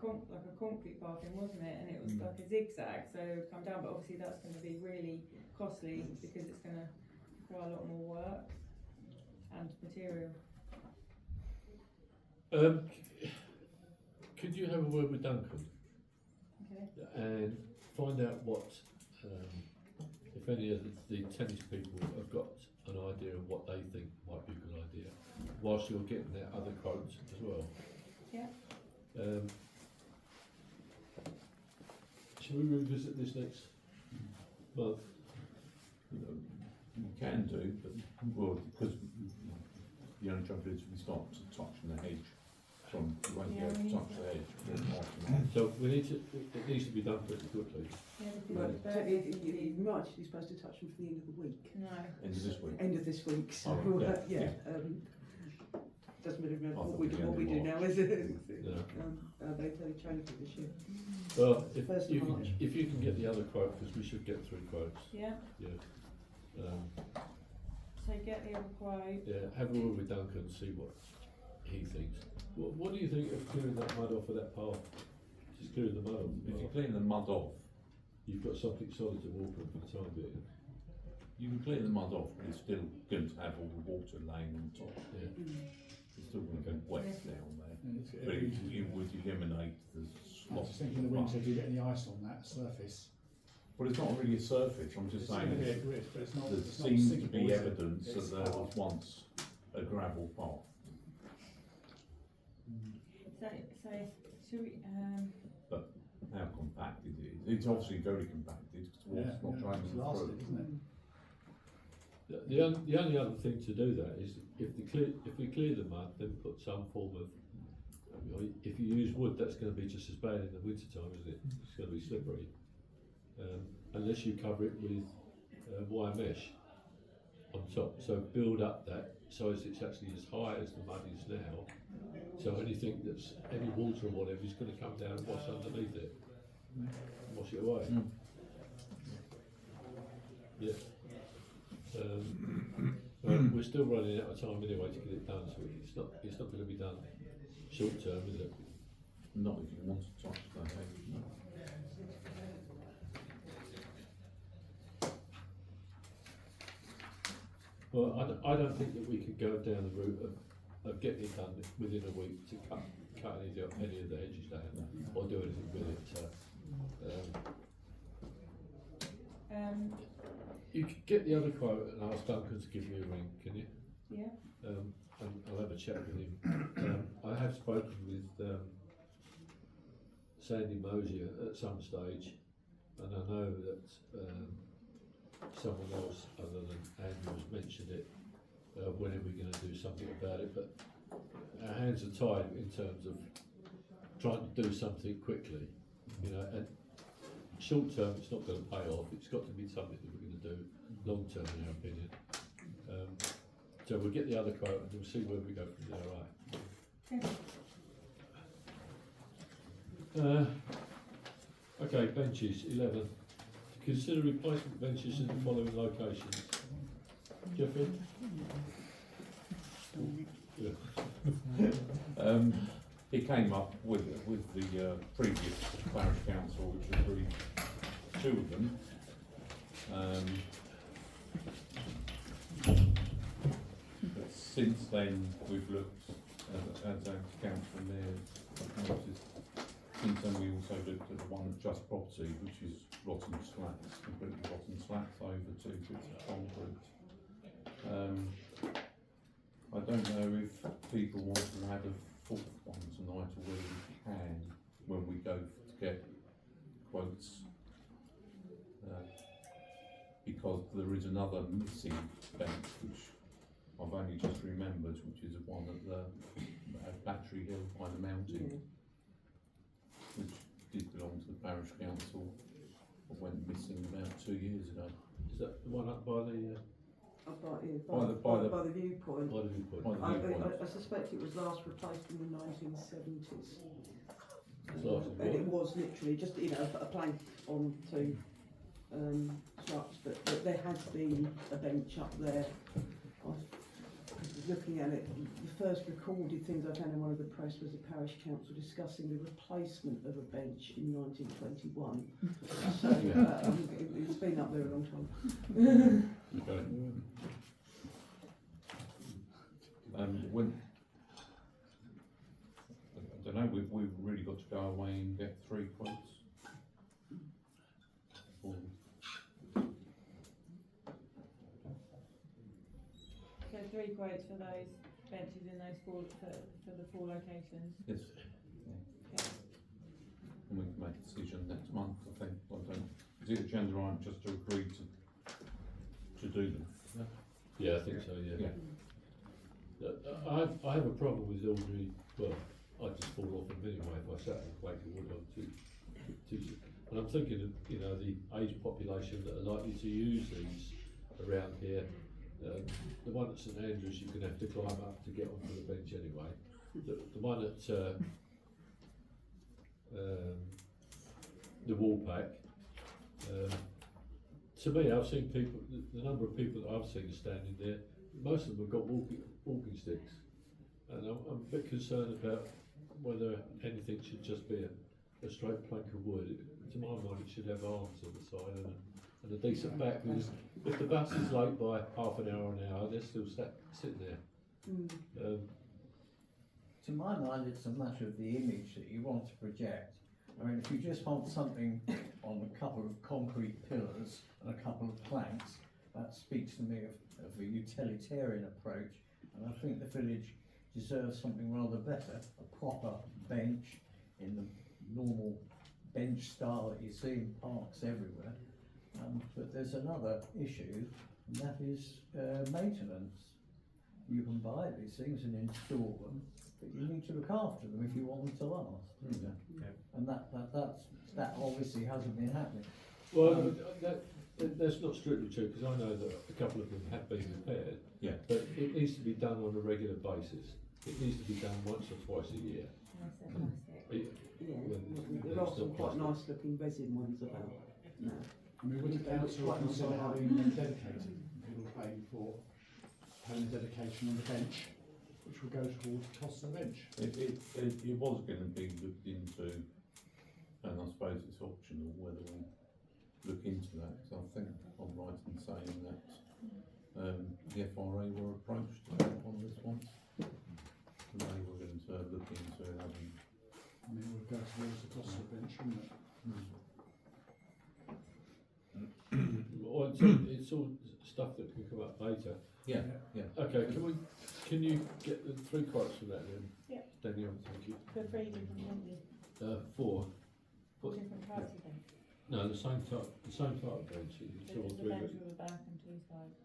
Speaker 3: concrete path in, wasn't it? And it was like a zigzag, so it would come down. But obviously that's going to be really costly because it's going to require a lot more work and material.
Speaker 1: Could you have a word with Duncan
Speaker 3: Okay.
Speaker 1: and find out what, if any of the tennis people have got an idea of what they think might be a good idea, whilst you're getting their other quotes as well.
Speaker 3: Yeah.
Speaker 1: Shall we revisit this next month?
Speaker 4: You can do, but, well, because the only trouble is we start touching the hedge from, you won't be able to touch the hedge.
Speaker 1: So we need to, it needs to be done pretty quickly.
Speaker 3: Yeah,
Speaker 7: Well,
Speaker 3: because
Speaker 7: you might actually be supposed to touch them for the end of the week.
Speaker 3: no.
Speaker 4: End of this week.
Speaker 7: End of this week, so,
Speaker 4: Oh, okay.
Speaker 7: doesn't really matter
Speaker 4: I
Speaker 7: what
Speaker 4: thought
Speaker 7: we
Speaker 4: the
Speaker 7: do,
Speaker 4: end
Speaker 7: what
Speaker 4: of
Speaker 7: we do
Speaker 4: March.
Speaker 7: now, is it?
Speaker 1: No.
Speaker 7: They totally changed it this year.
Speaker 1: Well,
Speaker 7: First of March.
Speaker 1: if you can get the other quote, because we should get 3 quotes,
Speaker 3: Yeah.
Speaker 1: yeah.
Speaker 3: So get the other quote.
Speaker 1: Yeah, have a word with Duncan, see what he thinks. What do you think of clearing that mud off of that path? Just clearing the mud off the
Speaker 4: If you
Speaker 1: path.
Speaker 4: clean the mud off,
Speaker 1: You've got something solid to walk on for the time being.
Speaker 4: you can clean the mud off, but it's still going to have all the water laying on top.
Speaker 1: Yeah.
Speaker 4: It's still going to go wet down there. But
Speaker 12: I
Speaker 4: it would eliminate the slop.
Speaker 12: just think in the winter, if you get any ice on that surface.
Speaker 4: Well, it's not really a surface, I'm just
Speaker 12: It's gonna
Speaker 4: saying
Speaker 12: be a
Speaker 4: there
Speaker 12: grit, but it's not
Speaker 4: seems to
Speaker 12: sinkable,
Speaker 4: be
Speaker 12: is it?
Speaker 4: evidence
Speaker 12: It's
Speaker 4: that there was
Speaker 12: hard.
Speaker 4: once a gravel path.
Speaker 3: So should we?
Speaker 4: How compacted it is, it's obviously very compacted, because water's not
Speaker 12: It's
Speaker 4: draining
Speaker 12: lasted,
Speaker 4: through.
Speaker 12: isn't it?
Speaker 1: The only other thing to do that is if we clear the mud, then put some form of, if you use wood, that's going to be just as bad in the winter time, isn't it? It's going to be slippery. Unless you cover it with wire mesh on top, so build up that so as it's actually as high as the mud is now. So anything that's any water or whatever is going to come down and wash underneath it, wash it away. Yeah. We're still running out of time anyway to get it done, so it's not going to be done short term, is it?
Speaker 4: Not if you want to touch that hedge, no.
Speaker 1: Well, I don't think that we could go down the route of getting it done within a week to cut any of the hedges down or do anything with it. So, you could get the other quote and ask Duncan to give me a ring, can you?
Speaker 3: Yeah.
Speaker 1: And I'll have a chat with him. I have spoken with Sandy Mosier at some stage, and I know that someone else other than Andrew has mentioned it. When are we going to do something about it? But our hands are tied in terms of trying to do something quickly, you know. And short term, it's not going to pay off. It's got to be something that we're going to do long term, in our opinion. So we'll get the other quote and we'll see where we go from there. Right. Okay, benches 11. To consider replacement benches in the following locations. Jeffrey. Yeah.
Speaker 4: It came up with the previous parish council, which was very two of them. But since then, we've looked, as our council there noticed, since then we also looked at the one at Just Property, which is rotten slats, completely rotten slats over 2 bits of concrete. I don't know if people want to add a fourth one tonight or whether we can when we go to get quotes. Because there is another missing bench which I've only just remembered, which is the one at the Battery Hill by the mountain, which did belong to the parish council, but went missing about 2 years ago.
Speaker 1: Is that the one up by the
Speaker 7: By the viewpoint.
Speaker 1: by the viewpoint?
Speaker 4: By the viewpoint.
Speaker 7: I suspect it was last replaced in the 1970s.
Speaker 1: It's last
Speaker 7: And it was literally just, you know, a plank on two trucks, but there has been a bench up there. I was looking at it, the first recorded things I found in one of the press was the parish council discussing the replacement of a bench in 1921. So it's been up there a long time.
Speaker 1: Okay.
Speaker 4: When I don't know, we've really got to go away and get 3 quotes.
Speaker 3: So 3 quotes for those benches in those for the 4 locations.
Speaker 4: Yes.
Speaker 3: Okay.
Speaker 4: And we can make a decision next month, I think. I don't, is it agenda item just to agree to do them?
Speaker 1: Yeah, I think so, yeah.
Speaker 4: Yeah.
Speaker 1: I have a problem with ordinary, well, I'd just fall off them anyway if I sat and plank of wood on two. And I'm thinking of, you know, the age population that are likely to use these around here. The one at St Andrews, you're going to have to climb up to get onto the bench anyway. The one at the Wallpack, to me, I've seen people, the number of people that I've seen standing there, most of them have got walking sticks. And I'm a bit concerned about whether anything should just be a straight plank of wood. To my mind, it should have arms on the side and a decent back, because if the bus is late by half an hour or an hour, they're still sitting there.
Speaker 6: To my mind, it's a matter of the image that you want to project. I mean, if you just want something on a couple of concrete pillars and a couple of planks, that speaks to me of a utilitarian approach, and I think the village deserves something rather better, a proper bench in the normal bench style that you see in parks everywhere. But there's another issue, and that is maintenance. You can buy these things and install them, but you need to look after them if you want them to last. And that obviously hasn't been happening.
Speaker 1: Well, that's not strictly true, because I know that a couple of them have been repaired.
Speaker 4: Yeah.
Speaker 1: But it needs to be done on a regular basis. It needs to be done once or twice a year.
Speaker 7: There are some quite nice looking resin ones about. No.
Speaker 12: I mean, would the council consider having them dedicated, people paying for home dedication on the bench, which will go towards the cost of the bench?
Speaker 4: It was going to be looked into, and I suppose it's optional whether we look into that, because I think I'm right in saying that the FRA were approached on this one. And they were going to look into having.
Speaker 12: I mean, it would go towards the cost of the bench, wouldn't it?
Speaker 1: Well, it's all stuff that can come up later.
Speaker 4: Yeah.
Speaker 1: Okay, can you get the 3 quotes for that then?
Speaker 3: Yeah.
Speaker 1: Danielle, thank you.
Speaker 3: For 3 different benches,
Speaker 1: 4.
Speaker 3: 4 different types of bench.
Speaker 1: No, the same type of bench.
Speaker 3: So
Speaker 1: 2 or
Speaker 3: there's a
Speaker 1: 3.
Speaker 3: bench with a back and 2 sides.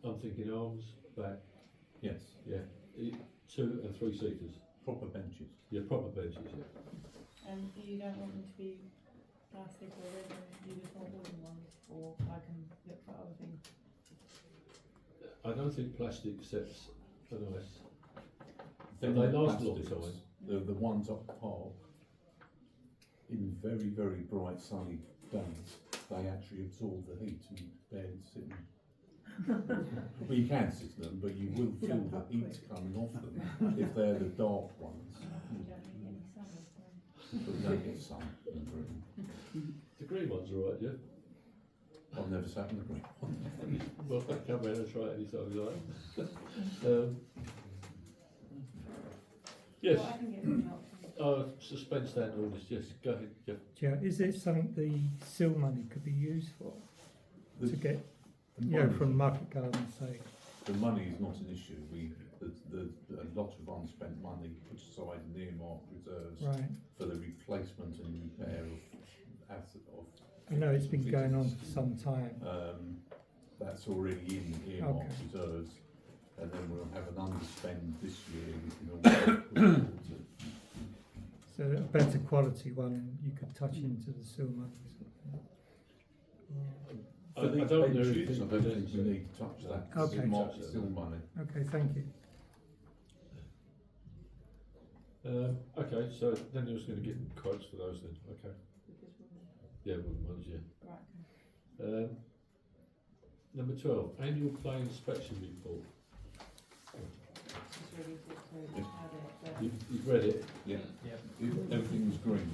Speaker 1: I'm thinking arms, back,
Speaker 4: Yes.
Speaker 1: yeah. 2 and 3 seaters.
Speaker 4: Proper benches.
Speaker 1: Yeah, proper benches, yeah.
Speaker 3: And you don't want them to be plastic or resin, you just want wooden ones, or I can look for other things.
Speaker 1: I don't think plastic sets are nice.
Speaker 4: Then
Speaker 1: They
Speaker 4: the
Speaker 1: last a long
Speaker 4: plastics,
Speaker 1: time.
Speaker 4: the ones up the park, in very, very bright sunny days, they actually absorb the heat and barely sit in. Well, you can sit in them, but you will feel the heat coming off them if they're the dark ones.
Speaker 3: You don't need any sun, so.
Speaker 4: But you don't get sun in Britain.
Speaker 12: The
Speaker 1: green ones all right, Jeff?
Speaker 4: I've never sat in the green one.
Speaker 1: Well, come round and try it any time you like. Yes,
Speaker 3: Well, I can get an option.
Speaker 1: suspense stand orders, yes, go ahead, Jeff.
Speaker 9: Chair, is it something the seal money could be used for?
Speaker 4: The-
Speaker 9: To get,
Speaker 4: The
Speaker 9: you know,
Speaker 4: money-
Speaker 9: from market garden, say?
Speaker 4: The money is not an issue. There's a lot of unspent money put aside in earmarked reserves
Speaker 9: Right.
Speaker 4: for the replacement and repair of
Speaker 9: I know it's been going on for some time.
Speaker 4: That's already in earmarked reserves, and then we'll have an underspend this year. We can always put towards it.
Speaker 9: So a better quality one, you could touch into the seal money.
Speaker 4: For these
Speaker 1: I don't know
Speaker 4: benches, I
Speaker 1: if
Speaker 4: don't think we need to touch that.
Speaker 9: Okay.
Speaker 4: It's marked still money.
Speaker 9: Okay, thank you.
Speaker 1: Okay, so Daniel's going to get quotes for those then, okay. Yeah, wooden ones, yeah.
Speaker 3: Right, okay.
Speaker 1: Number 12, annual plan inspection report.
Speaker 3: Just really good to have it.
Speaker 1: You've read it?
Speaker 4: Yeah.
Speaker 11: Yeah.
Speaker 4: Everything's green,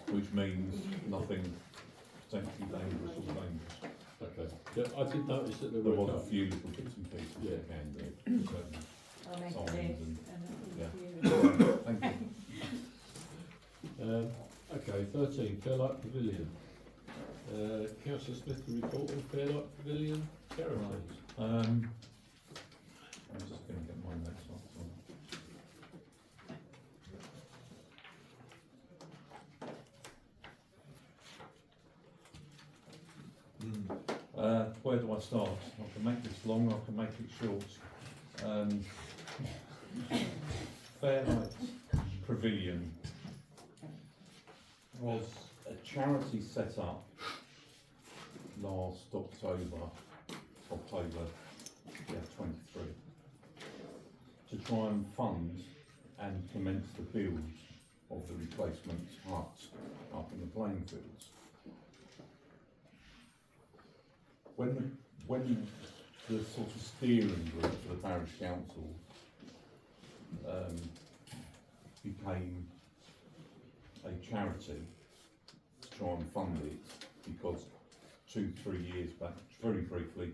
Speaker 4: which means nothing potentially dangerous or dangerous.
Speaker 1: Okay. Yeah, I did notice that there
Speaker 4: There
Speaker 1: were
Speaker 4: was a few little bits and pieces
Speaker 1: Yeah.
Speaker 4: you can do. So,
Speaker 3: I'll make a
Speaker 4: Signs
Speaker 3: list
Speaker 4: and-
Speaker 3: and
Speaker 4: yeah.
Speaker 3: that's you.
Speaker 4: thank you.
Speaker 1: Okay, 13, Fairlight Pavilion. Councillor Smith to report on Fairlight Pavilion charities.
Speaker 4: I'm just going to get my notes off. Where do I start? I can make this long, I can make it short. Fairlight Pavilion was a charity set up last October 23, to try and fund and commence the build of the replacement hut up in the playing fields. When the sort of steering group for the parish council became a charity to try and fund it, because 2-3 years back, very briefly,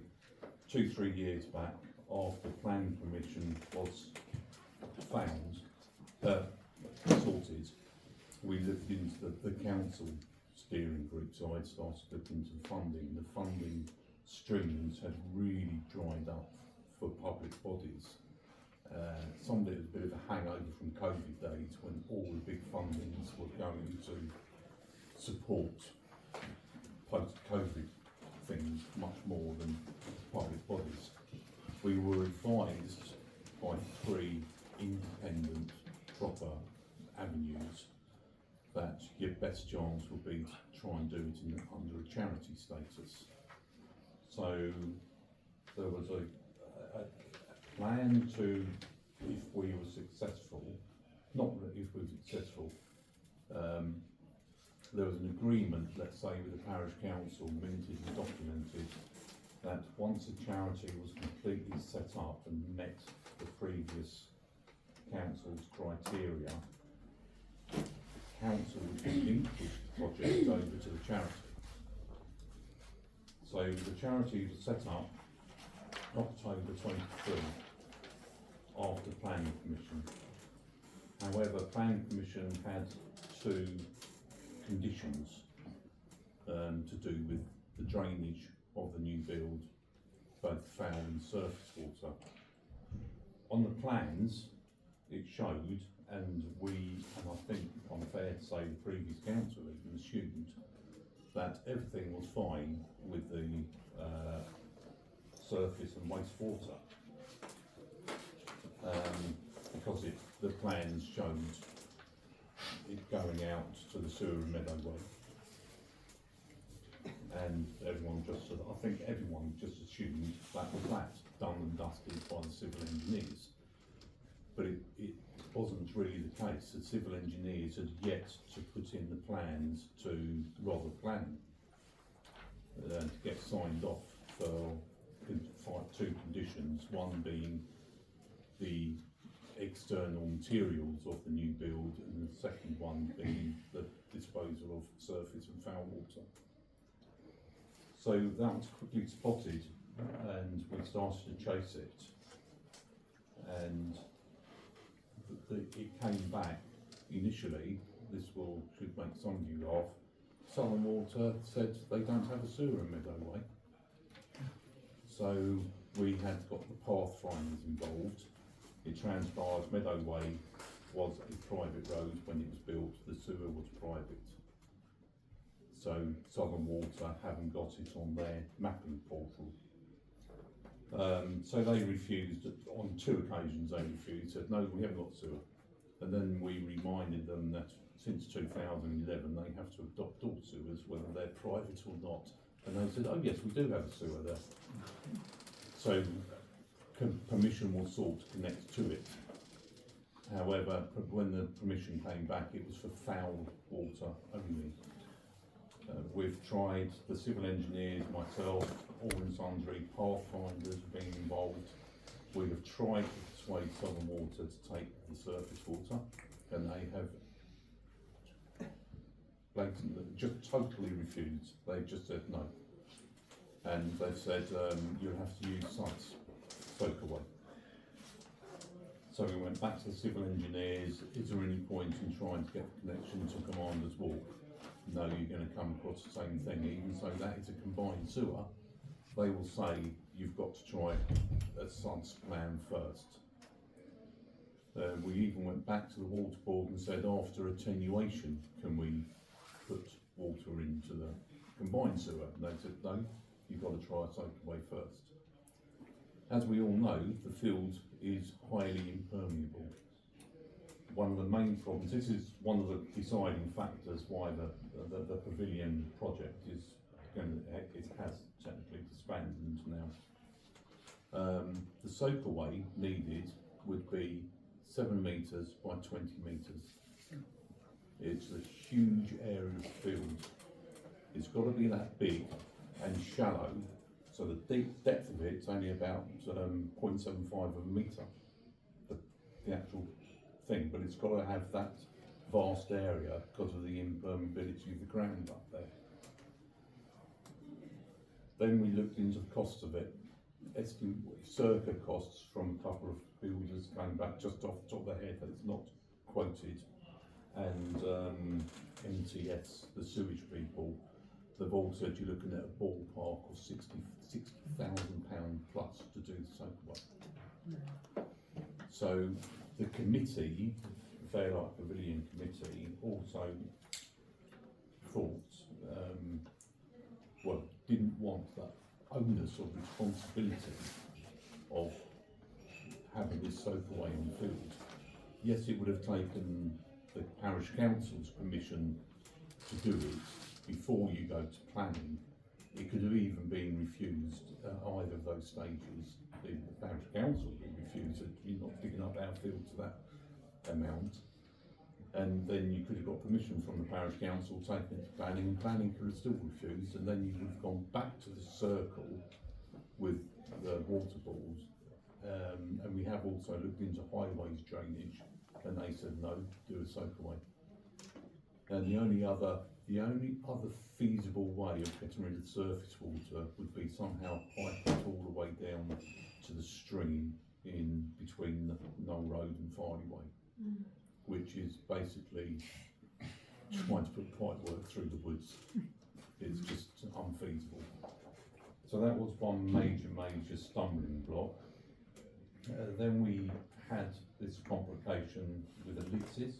Speaker 4: 2-3 years back, after planning permission was found, sorted, we looked into the council steering group, so I'd started looking into the funding. The funding streams had really dried up for public bodies. Some of it was a bit of a hangover from COVID days, when all the big fundings were going to support post-COVID things much more than public bodies. We were advised by 3 independent, proper avenues that your best chance would be to try and do it under a charity status. So there was a plan to, if we were successful, not if we were successful, there was an agreement, let's say, with the parish council, minted and documented, that once a charity was completely set up and met the previous council's criteria, council would relinquish the project over to the charity. So the charity was set up October 23 after planning permission. However, planning permission had 2 conditions to do with the drainage of the new build, both foul and surface water. On the plans, it showed, and I think I'm fair to say the previous council even assumed, that everything was fine with the surface and wastewater, because the plans showed it going out to the sewer and meadowway, and I think everyone just assumed that was that, done and dusted by the civil engineers. But it wasn't really the case. The civil engineers had yet to put in the plans to planning to get signed off for 2 conditions, one being the external materials of the new build, and the second one being the disposal of surface and foul water. So that was quickly spotted, and we started to chase it, and it came back initially. This should make some of you laugh. Southern Water said they don't have a sewer in Meadowway, so we had got the pathfinders involved. It transpired Meadowway was a private road when it was built, the sewer was private. So Southern Water haven't got it on their mapping portal. So they refused, on 2 occasions they refused, said no, we haven't got sewer. And then we reminded them that since 2011 they have to adopt all sewers, whether they're private or not. And they said, oh yes, we do have a sewer there. So permission was sought to connect to it. However, when the permission came back, it was for foul water only. We've tried, the civil engineers, myself, all and sundry, pathfinders have been involved. We have tried to persuade Southern Water to take the surface water, and they have blatantly, just totally refused. They've just said no. And they've said, you'll have to use sites, soak away. So we went back to the civil engineers, is there any point in trying to get the connection to Commander's Walk? No, you're going to come across the same thing. Even so that is a combined sewer, they will say you've got to try a SUDS plan first. We even went back to the water board and said, after attenuation, can we put water into the combined sewer? And they said, no, you've got to try a soak away first. As we all know, the field is highly impermeable. One of the main problems, this is one of the deciding factors why the pavilion project is it has technically disbanded now. The soak away needed would be 7 metres by 20 metres. It's a huge area of field. It's got to be that big and shallow, so the deep depth of it's only about 0.75 of a metre, the actual thing, but it's got to have that vast area because of the impermeability of the ground up there. Then we looked into the cost of it, circa costs from a couple of builders going back just off the top of their head, that it's not quoted, and MTS, the sewage people, they've all said you're looking at a ballpark of £60,000 plus to do the soak away. So the committee, the Fairlight Pavilion Committee, also thought, didn't want that onus of responsibility of having this soak away on the field. Yes, it would have taken the parish council's permission to do it before you go to planning. It could have even been refused at either of those stages. The parish council would refuse it, you're not digging up our field to that amount. And then you could have got permission from the parish council, taken it to planning, and planning could have still refused, and then you would have gone back to the circle with the water balls. And we have also looked into highways drainage, and they said no, do a soak away. And the only other feasible way of getting rid of surface water would be somehow pipe it all the way down to the stream in between Knoll Road and Fairlight Way, which is basically trying to put pipe work through the woods. It's just unfeasible. So that was one major stumbling block. Then we had this complication with ellipsis.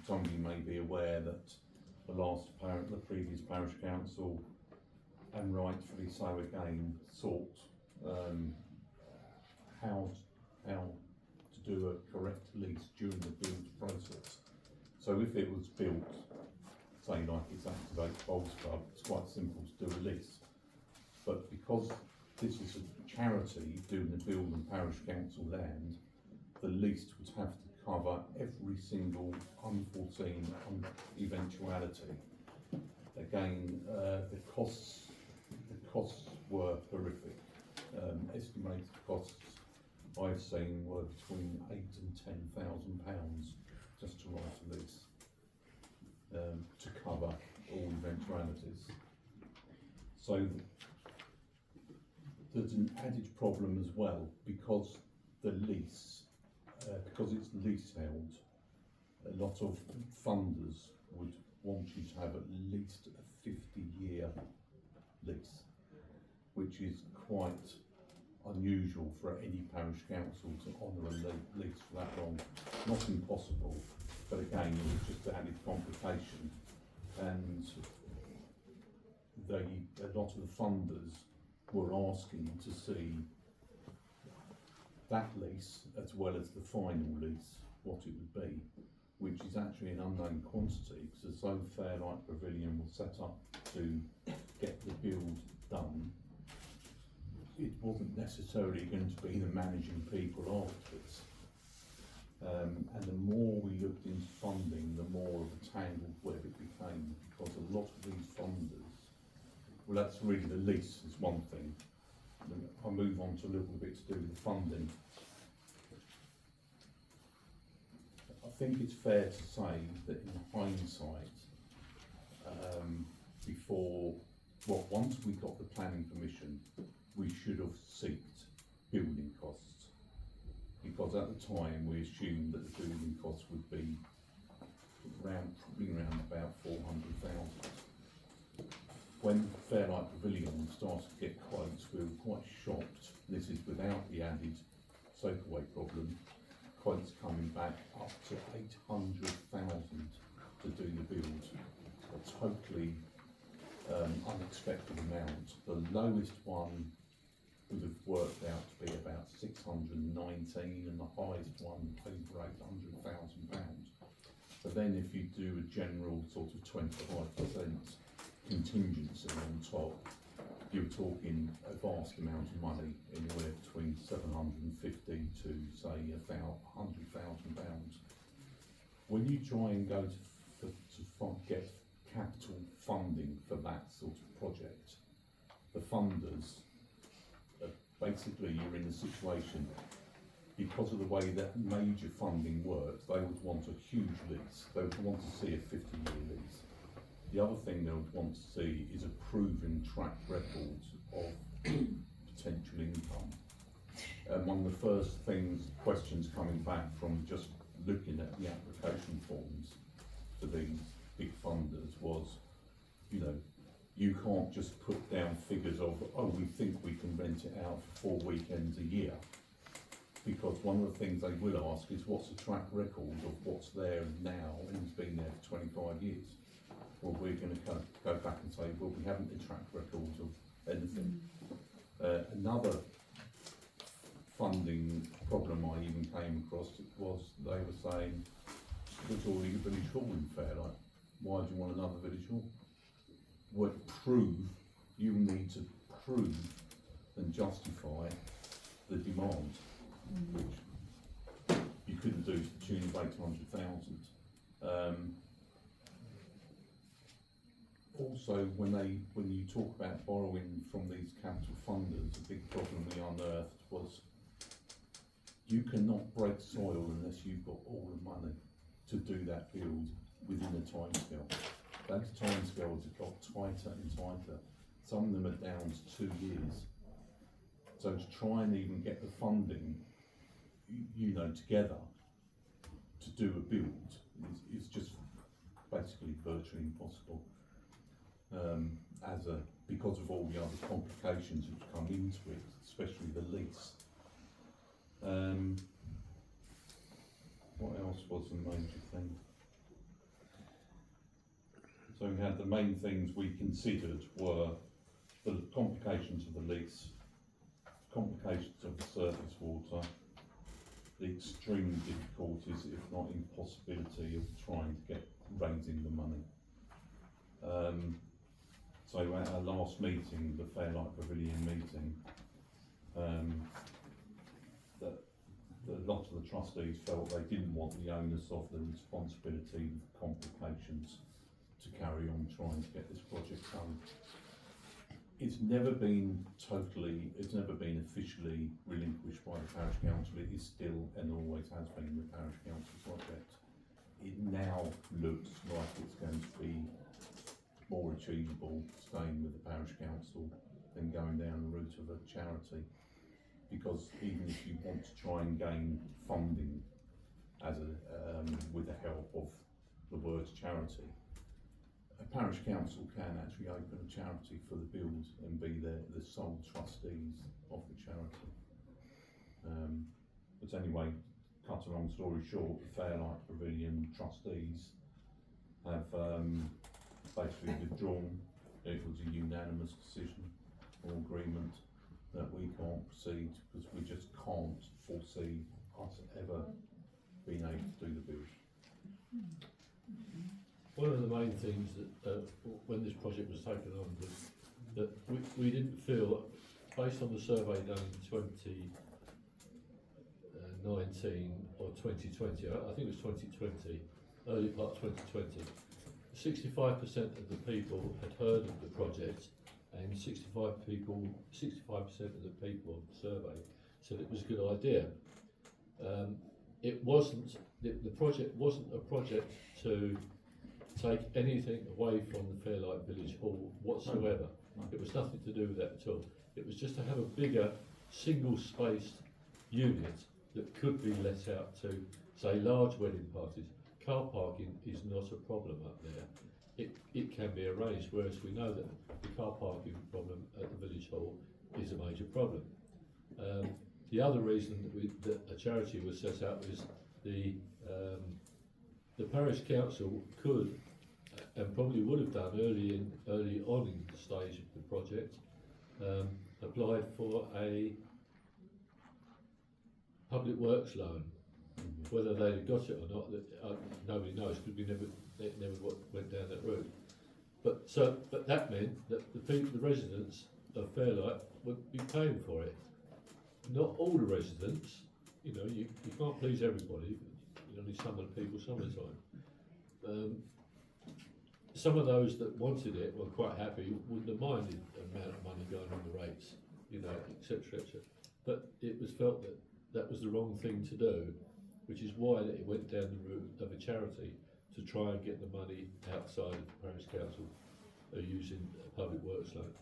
Speaker 4: Some of you may be aware that the previous parish council, and rightfully so again, sought how to do a correct lease during the build process. So if it was built, say like it's Activate Bowls Club, it's quite simple to do a lease. But because this is a charity doing the build on parish council land, the lease would have to cover every single unforeseen eventuality. Again, the costs were horrific. Estimated costs I've seen were between £8,000 and £10,000 just to write a lease, to cover all eventualities. So there's an added problem as well, because the lease, because it's lease held, a lot of funders would want you to have at least a 50-year lease, which is quite unusual for any parish council to honour a lease for that long. Not impossible, but again, it was just an added complication. And a lot of the funders were asking to see that lease as well as the final lease, what it would be, which is actually an unknown quantity, because although Fairlight Pavilion was set up to get the build done, it wasn't necessarily going to be the managing people afterwards. And the more we looked into funding, the more of a tangled web it became, because a lot of these funders, well, that's really the lease is one thing. I'll move on to a little bit to do with the funding. I think it's fair to say that in hindsight, once we got the planning permission, we should have sought building costs, because at the time we assumed that the building costs would be probably around about 400,000. When Fairlight Pavilion started to get quotes, we were quite shocked. This is without the added soakaway problem. Quotes coming back up to 800,000 to do the build. A totally unexpected amount. The lowest one would have worked out to be about 619, and the highest one over £800,000. But then if you do a general sort of 25% contingency on top, you're talking a vast amount of money, anywhere between 750 to say £100,000. When you try and go to get capital funding for that sort of project, the funders, basically you're in a situation, because of the way that major funding works, they would want a huge lease. They would want to see a 50-year lease. The other thing they would want to see is a proven track record of potential income. And one of the first questions coming back from just looking at the application forms for these big funders was, you can't just put down figures of, oh, we think we can rent it out for 4 weekends a year. Because one of the things they will ask is, what's the track record of what's there now and has been there for 25 years? Well, we're going to go back and say, well, we haven't a track record of anything. Another funding problem I even came across was they were saying, there's already a village hall in Fairlight. Why do you want another village hall? Well, you need to prove and justify the demand, which you couldn't do to the tune of 800,000. Also, when you talk about borrowing from these capital funders, a big problem we unearthed was you cannot break soil unless you've got all the money to do that build within a timescale. Those timescales have got tighter and tighter. Some of them are down to 2 years. So to try and even get the funding, together to do a build is just basically virtually impossible. Because of all the other complications which come into it, especially the lease. What else was the major thing? So we had the main things we considered were the complications of the lease, complications of the surface water, the extreme difficulties, if not impossibility, of trying to raising the money. So at our last meeting, the Fairlight Pavilion meeting, a lot of the trustees felt they didn't want the onus of the responsibility of complications to carry on trying to get this project done. It's never been officially relinquished by the parish council, it is still and always has been the parish council project. It now looks like it's going to be more achievable staying with the parish council than going down the route of a charity, because even if you want to try and gain funding as with the help of the word charity, a parish council can actually open a charity for the build and be the sole trustees of the charity. But anyway, cut a long story short, the Fairlight Pavilion trustees have basically withdrawn. It was a unanimous decision or agreement that we can't proceed because we just can't foresee us ever being able to do the build.
Speaker 1: One of the main things that when this project was taken on was that we didn't feel, based on the survey done in 2019 or 2020, I think it was 2020, early part 2020, 65% of the people had heard of the project, and 65% of the people on the survey said it was a good idea. It wasn't, the project wasn't a project to take anything away from the Fairlight Village Hall whatsoever. It was nothing to do with that at all. It was just to have a bigger single-spaced unit that could be let out to, say, large wedding parties. Car parking is not a problem up there. It can be arranged, whereas we know that the car parking problem at the Village Hall is a major problem. The other reason that a charity was set up is the parish council could and probably would have done early on in the stage of the project, applied for a public works loan. Whether they got it or not, nobody knows, because it never went down that route. But that meant that the residents of Fairlight would be paying for it. Not all the residents, you can't please everybody. Only some of the people some of the time. Some of those that wanted it were quite happy, wouldn't have minded the amount of money going on the rates, etc., etc. But it was felt that that was the wrong thing to do, which is why that it went down the route of a charity to try and get the money outside of the parish council using a public works loan.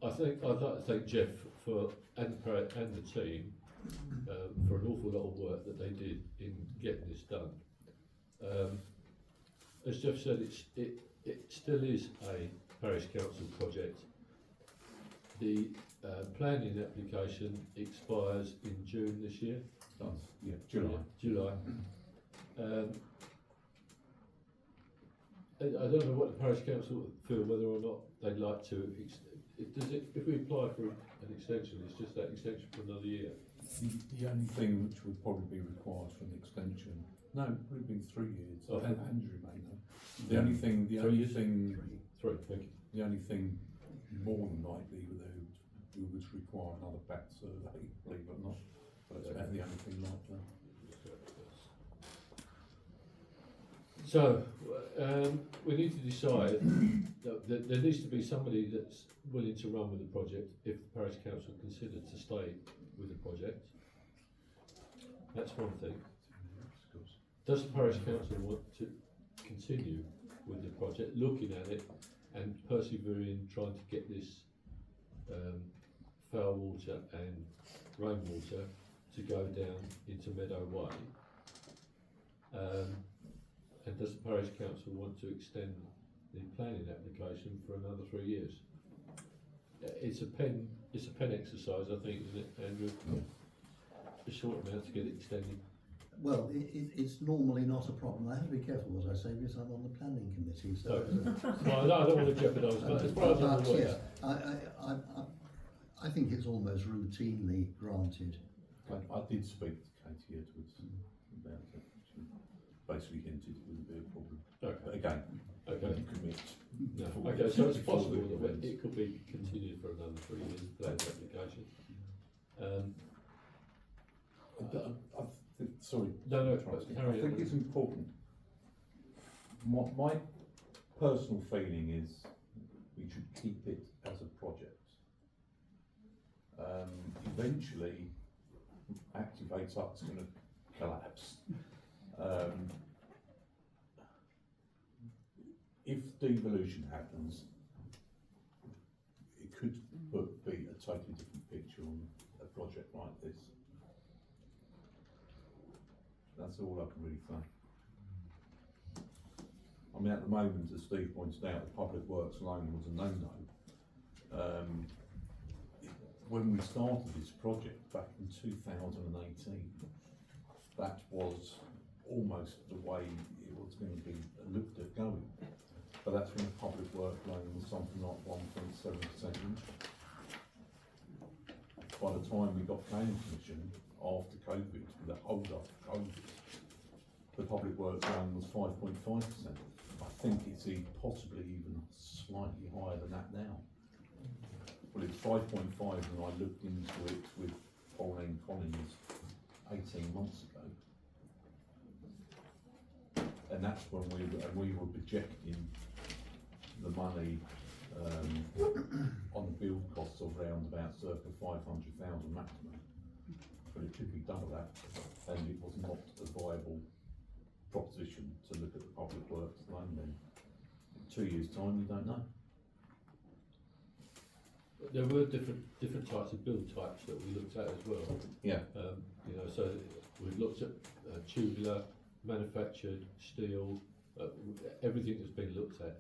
Speaker 1: I'd like to thank Jeff and the team for an awful lot of work that they did in getting this done. As Jeff said, it still is a parish council project. The planning application expires in June this year.
Speaker 4: July.
Speaker 1: July. I don't know what the parish council feel, whether or not they'd like to. If we apply for an extension, it's just that extension for another year.
Speaker 4: The only thing which would probably be required for an extension, no, it would have been 3 years.
Speaker 1: Oh,
Speaker 4: Andrew may know. The only thing
Speaker 1: Three, thank you.
Speaker 4: the only thing more than likely we would require another back survey, believe it or not. But it's about the only thing like that.
Speaker 1: So, we need to decide that there needs to be somebody that's willing to run with the project if the parish council consider to stay with the project. That's one thing. Does the parish council want to continue with the project, looking at it and persevering, trying to get this foul water and rainwater to go down into Meadow Way? And does the parish council want to extend the planning application for another 3 years? It's a pen exercise, I think, isn't it, Andrew? A short amount to get it extended.
Speaker 2: Well, it's normally not a problem. I have to be careful what I say because I'm on the planning committee. So,
Speaker 1: well, I don't want to jeopardise, but as far as I'm aware,
Speaker 2: I think it's almost routinely granted.
Speaker 4: I did speak to Katie Edwards about it. She basically hinted it would be a problem.
Speaker 1: Okay.
Speaker 4: But again, don't commit.
Speaker 1: No. Okay, so it's possible that it could be continued for another 3 years, planned application.
Speaker 4: Sorry.
Speaker 1: No,
Speaker 4: I think it's important. My personal feeling is we should keep it as a project. eventually Activate Up's going to collapse. If devolution happens, it could be a totally different picture on a project like this. That's all I can really say. I mean, at the moment, as Steve pointed out, the public works loan was a no-no. When we started this project back in 2018, that was almost the way it was going to be looked at going. But that's when the public work loan was something like 1.7% interest. By the time we got planning permission after COVID, with the hold up COVID, the public works loan was 5.5%. I think it's possibly even slightly higher than that now. Well, it's 5.5 when I looked into it with Pauline Collins 18 months ago. And that's when we were projecting the money on the build costs of around about circa 500,000 maximum. But it could be double that, and it was not a viable proposition to look at the public works loan then. In 2 years' time, you don't know.
Speaker 1: There were different types of build types that we looked at as well.
Speaker 4: Yeah.
Speaker 1: You know, so we looked at tubular, manufactured, steel, everything that's been looked at.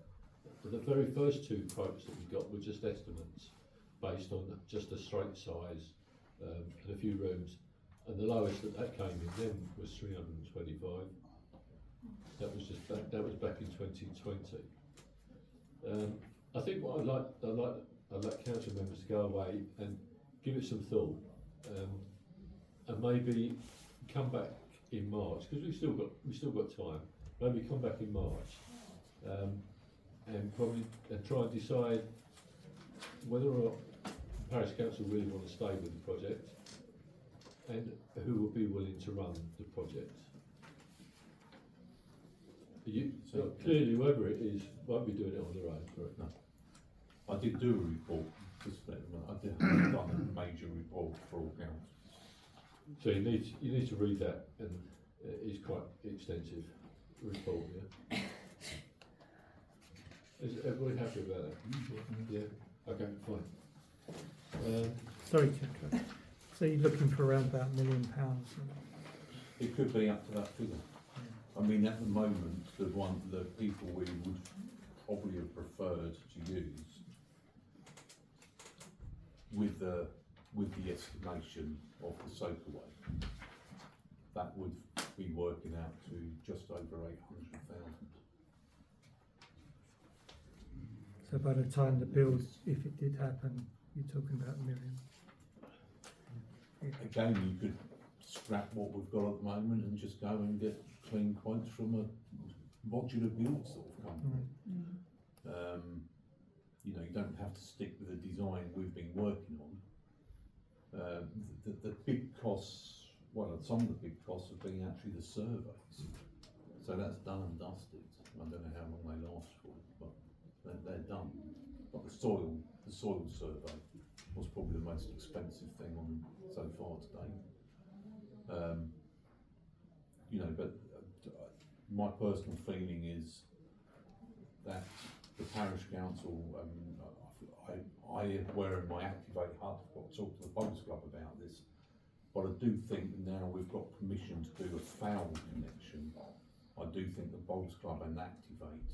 Speaker 1: But the very first two quotes that we got were just estimates based on just a straight size and a few rooms. And the lowest that came in then was 325. That was just that was back in 2020. I think what I'd like council members to go away and give it some thought, and maybe come back in March, because we've still got time. Maybe come back in March, and try and decide whether or not the parish council really want to stay with the project, and who will be willing to run the project. So clearly, whoever it is won't be doing it on their own, correct?
Speaker 4: No. I did do a report, just let them know. I did done a major report for all councils.
Speaker 1: So you need to read that, and it's quite extensive report. Yeah. Is everybody happy about that? Yeah. Okay, fine.
Speaker 9: Sorry, Chair. So you're looking for around about £1 million?
Speaker 4: It could be up to that figure. I mean, at the moment, the people we would probably have preferred to use, with the estimation of the soakaway, that would be working out to just over 800,000.
Speaker 9: So by the time the build, if it did happen, you're talking about £1 million?
Speaker 4: Again, you could scrap what we've got at the moment and just go and get clean quotes from a modular build sort of company. You know, you don't have to stick with the design we've been working on. The big costs, well, some of the big costs have been actually the surveys. So that's done and dusted. I don't know how long they last for, but they're done. But the soil survey was probably the most expensive thing on so far today. You know, but my personal feeling is that the parish council, wearing my Activate Hut, I've got to talk to the Bowls Club about this, but I do think now we've got permission to do a foul connection. I do think the Bowls Club and Activate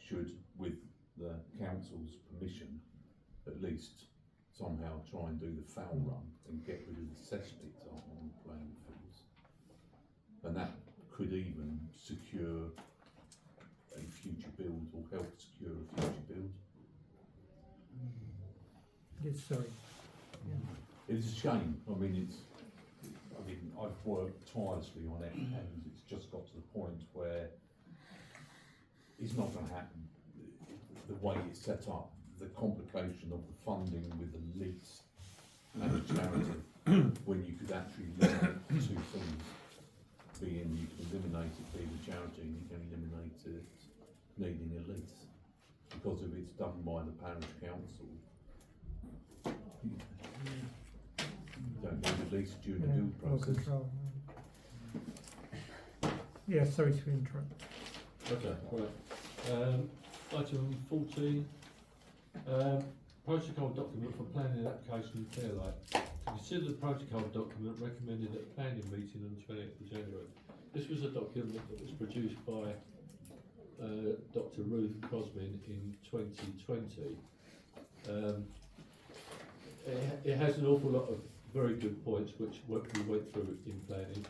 Speaker 4: should, with the council's permission, at least somehow try and do the foul run and get rid of the cesspit on the playing fields. And that could even secure a future build, or help secure a future build.
Speaker 9: Yes, sorry.
Speaker 4: It's a shame. I mean, I've worked tirelessly on it, and it's just got to the point where it's not going to happen. The way it's set up, the complication of the funding with the lease and a charity, when you could actually eliminate two things, being you can eliminate it being a charity, and you can eliminate it needing a lease. Because if it's done by the parish council, at least during the
Speaker 9: Yeah,
Speaker 4: build
Speaker 9: more
Speaker 4: process.
Speaker 9: control. Yeah, sorry to interrupt.
Speaker 1: Okay, right. Item 14, protocol document for planning application in Fairlight. To consider the protocol document recommended at planning meeting on the 20th of January. This was a document that was produced by Dr. Ruth Cosmin in 2020. It has an awful lot of very good points which we went through in planning.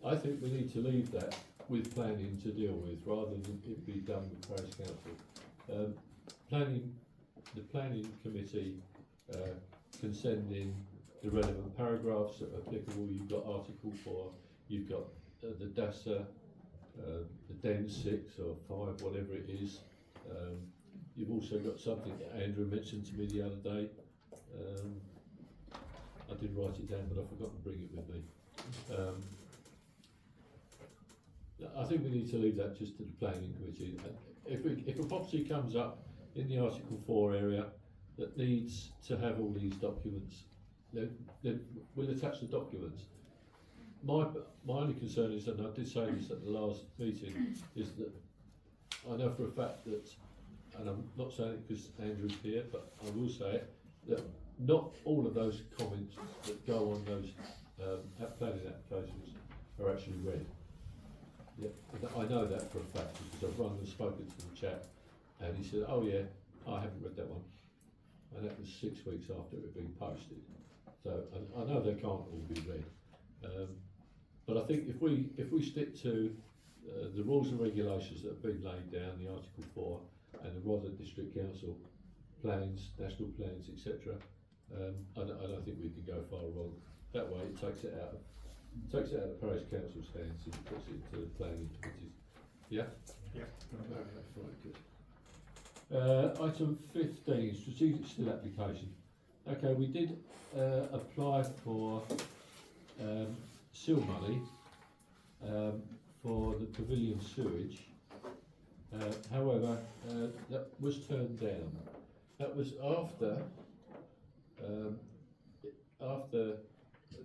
Speaker 1: I think we need to leave that with planning to deal with rather than it be done with Parish Council. The planning committee can send in the relevant paragraphs that are applicable. You've got Article 4, you've got the DASA, the DEN 6 or 5, whatever it is. You've also got something that Andrew mentioned to me the other day. I did write it down, but I forgot to bring it with me. I think we need to leave that just to the planning committee. If a property comes up in the Article 4 area that needs to have all these documents, then we'll attach the documents. My only concern is, and I did say this at the last meeting, is that I know for a fact that, and I'm not saying it because Andrew's here, but I will say it, that not all of those comments that go on those planning applications are actually read. Yeah, I know that for a fact because I've rung and spoken to the chap and he said, oh yeah, I haven't read that one. And that was 6 weeks after it had been posted. So I know they can't all be read. But I think if we stick to the rules and regulations that have been laid down, the Article 4 and the Rother District Council plans, national plans, etc., I don't think we can go far wrong. That way it takes it out of the Parish Council's hands and puts it into the planning committees. Yeah?
Speaker 11: Yeah.
Speaker 1: Okay, right, good. Item 15, strategic still application. Okay, we did apply for seal money for the pavilion sewage. However, that was turned down. That was after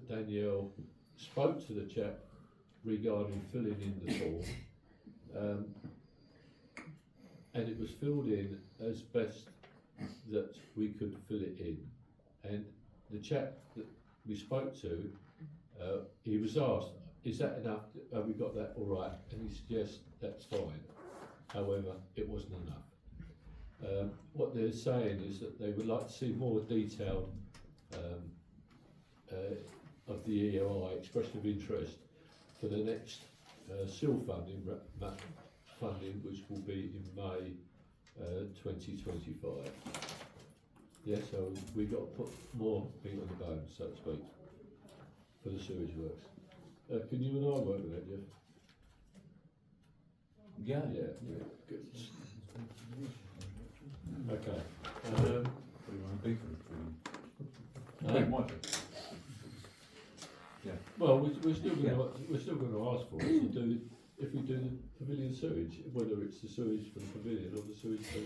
Speaker 1: Danielle spoke to the chap regarding filling in the form, and it was filled in as best that we could fill it in. And the chap that we spoke to, he was asked, is that enough? Have we got that all right? And he said, yes, that's fine. However, it wasn't enough. What they're saying is that they would like to see more detailed of the EOI expression of interest for the next seal funding, which will be in May 2025. Yeah, so we've got to put more meat on the bone, so to speak, for the sewage works. Can you and I work with that, Jeff?
Speaker 4: Yeah.
Speaker 1: Yeah, good. Okay.
Speaker 4: We won't be for it. Might be. Yeah.
Speaker 1: Well, we're still going to ask for it to do if we do the pavilion sewage, whether it's the sewage for the pavilion or the sewage for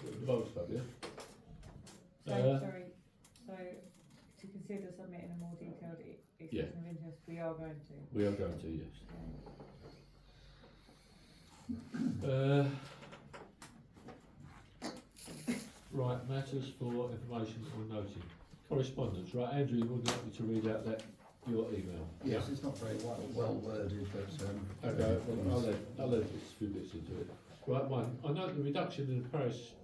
Speaker 1: the boat stuff. Yeah.
Speaker 3: Sorry. So to consider submitting a more detailed expression of interest, we are going to.
Speaker 1: We are going to, yes. Right, matters for information or noting. Correspondence, right, Andrew, you would like me to read out your email?
Speaker 2: Yes, it's not very well worded, but
Speaker 1: okay, well, I'll add a few bits into it. Right, one, I note the reduction in the parish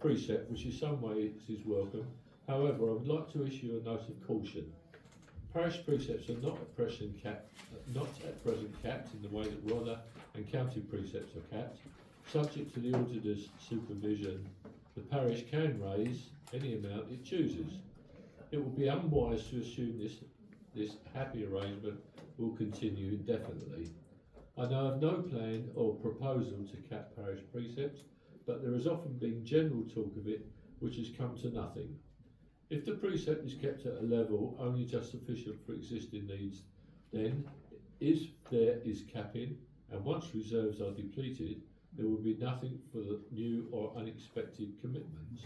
Speaker 1: precept, which in some ways is welcome. However, I would like to issue a note of caution. Parish precepts are not at present capped in the way that Rother and county precepts are capped. Subject to the auditor's supervision, the parish can raise any amount it chooses. It would be unwise to assume this happy arrangement will continue indefinitely. I know of no plan or proposal to cap parish precepts, but there has often been general talk of it, which has come to nothing. If the precept is kept at a level only just sufficient for existing needs, then if there is capping, and once reserves are depleted, there will be nothing for the new or unexpected commitments.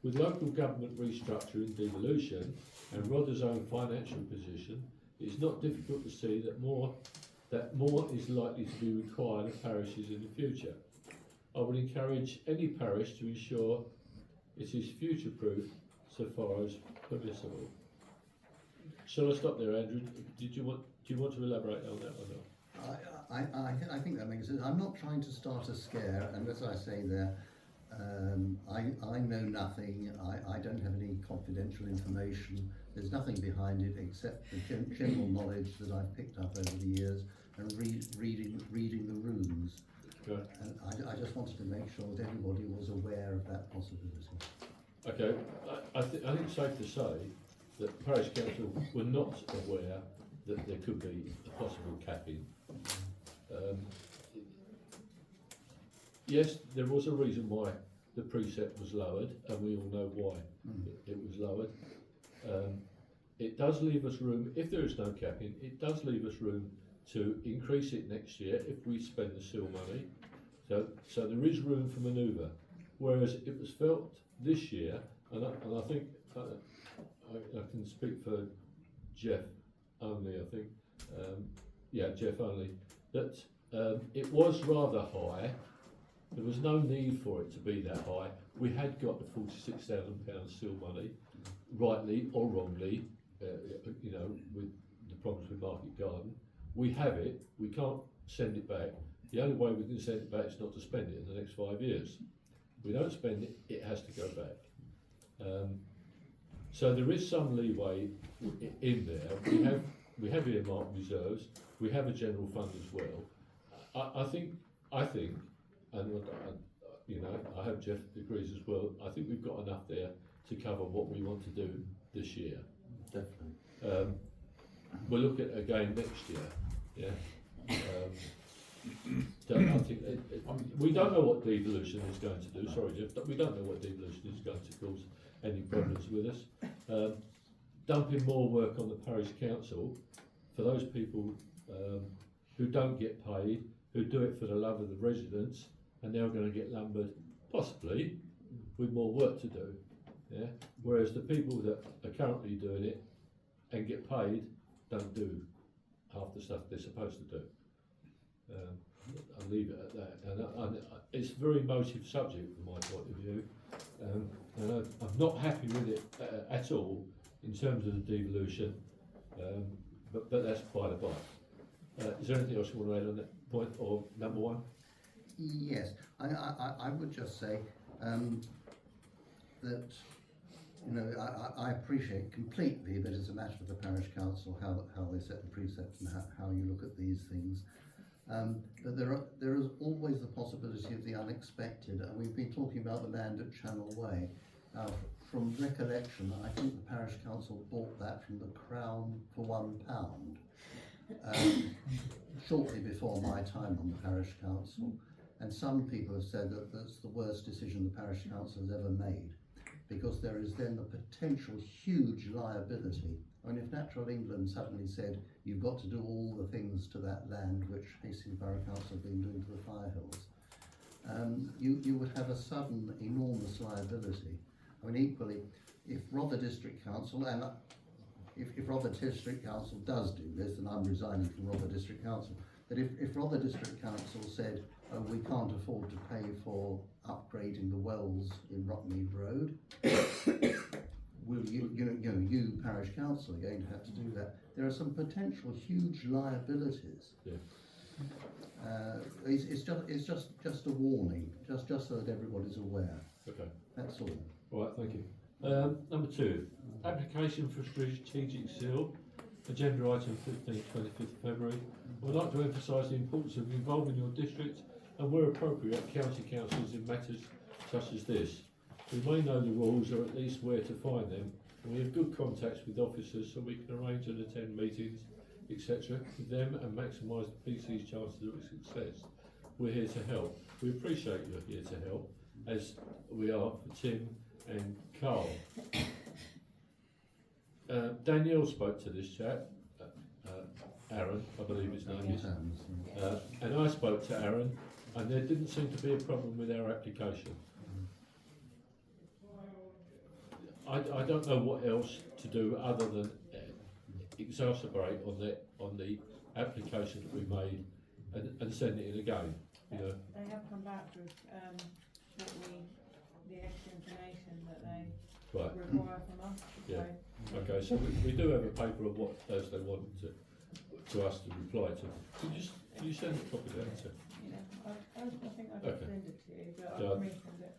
Speaker 1: With local government restructuring, devolution and Rother's own financial position, it is not difficult to see that more is likely to be required of parishes in the future. I would encourage any parish to ensure it is future-proof so far as permissible. Shall I stop there, Andrew? Do you want to elaborate on that or not?
Speaker 2: I think that makes sense. I'm not trying to start a scare, and as I say there, I know nothing. I don't have any confidential information. There's nothing behind it except the general knowledge that I've picked up over the years and reading the rules.
Speaker 1: Okay.
Speaker 2: And I just wanted to make sure that everybody was aware of that possibility.
Speaker 1: Okay, I think it's safe to say that the parish council were not aware that there could be a possible capping. Yes, there was a reason why the precept was lowered, and we all know why it was lowered. It does leave us room, if there is no capping, it does leave us room to increase it next year if we spend the seal money. So there is room for manoeuvre. Whereas it was felt this year, and I think I can speak for Jeff only, I think, Jeff only, that it was rather high. There was no need for it to be that high. We had got the £46,000 seal money, rightly or wrongly, with the problems with Market Garden. We have it, we can't send it back. The only way we can send it back is not to spend it in the next 5 years. If we don't spend it, it has to go back. So there is some leeway in there. We have earmarked reserves. We have a general fund as well. I think, and I hope Jeff agrees as well. I think we've got enough there to cover what we want to do this year.
Speaker 4: Definitely.
Speaker 1: We'll look at it again next year. Yeah. I think we don't know what devolution is going to do. Sorry, Jeff, but we don't know what devolution is going to cause any problems with us. Dumping more work on the parish council for those people who don't get paid, who do it for the love of the residents, and they're going to get lumbered, possibly, with more work to do. Yeah. Whereas the people that are currently doing it and get paid don't do half the stuff they're supposed to do. I'll leave it at that. And it's a very emotive subject from my point of view. And I'm not happy with it at all in terms of the devolution, but that's by the by. Is there anything else you want to add on that point, or number one?
Speaker 2: Yes, I would just say that I appreciate completely that it's a matter of the parish council how they set the precepts and how you look at these things. But there is always the possibility of the unexpected, and we've been talking about the land at Channel Way. Now, from recollection, I think the parish council bought that from the Crown for £1, shortly before my time on the parish council. And some people have said that that's the worst decision the parish council has ever made, because there is then the potential huge liability. I mean, if Natural England suddenly said, you've got to do all the things to that land which Hastings Borough Council have been doing to the fire hills, you would have a sudden enormous liability. I mean, equally, if Rother District Council, and if Rother District Council does do this, and I'm resigning from Rother District Council, but if Rother District Council said, oh, we can't afford to pay for upgrading the wells in Rockmead Road, will you parish council are going to have to do that. There are some potential huge liabilities.
Speaker 1: Yeah.
Speaker 2: It's just a warning, just so that everybody's aware.
Speaker 1: Okay.
Speaker 2: That's all.
Speaker 1: All right, thank you. Number two, application for strategic seal, agenda item 15th, 25th February. I would like to emphasise the importance of involving your district and, where appropriate, county councils in matters such as this. We may know the rules, or at least where to find them, and we have good contacts with officers so we can arrange and attend meetings, etc. with them and maximise the PC's chances of success. We're here to help. We appreciate you're here to help, as we are for Tim and Carl. Danielle spoke to this chap, Aaron, I believe his name is, and I spoke to Aaron, and there didn't seem to be a problem with our application. I don't know what else to do other than exacerbate on the application that we made and send it in again. You know.
Speaker 3: They have come back with the extra information that they
Speaker 1: Right.
Speaker 3: require from us.
Speaker 1: Yeah.
Speaker 3: So,
Speaker 1: Okay, so we do have a paper of what those they want to us to reply to. Can you send a copy of that to?
Speaker 3: you know, I think I can
Speaker 1: Okay.
Speaker 3: send it to you, but I
Speaker 1: Yeah.
Speaker 3: can resend it.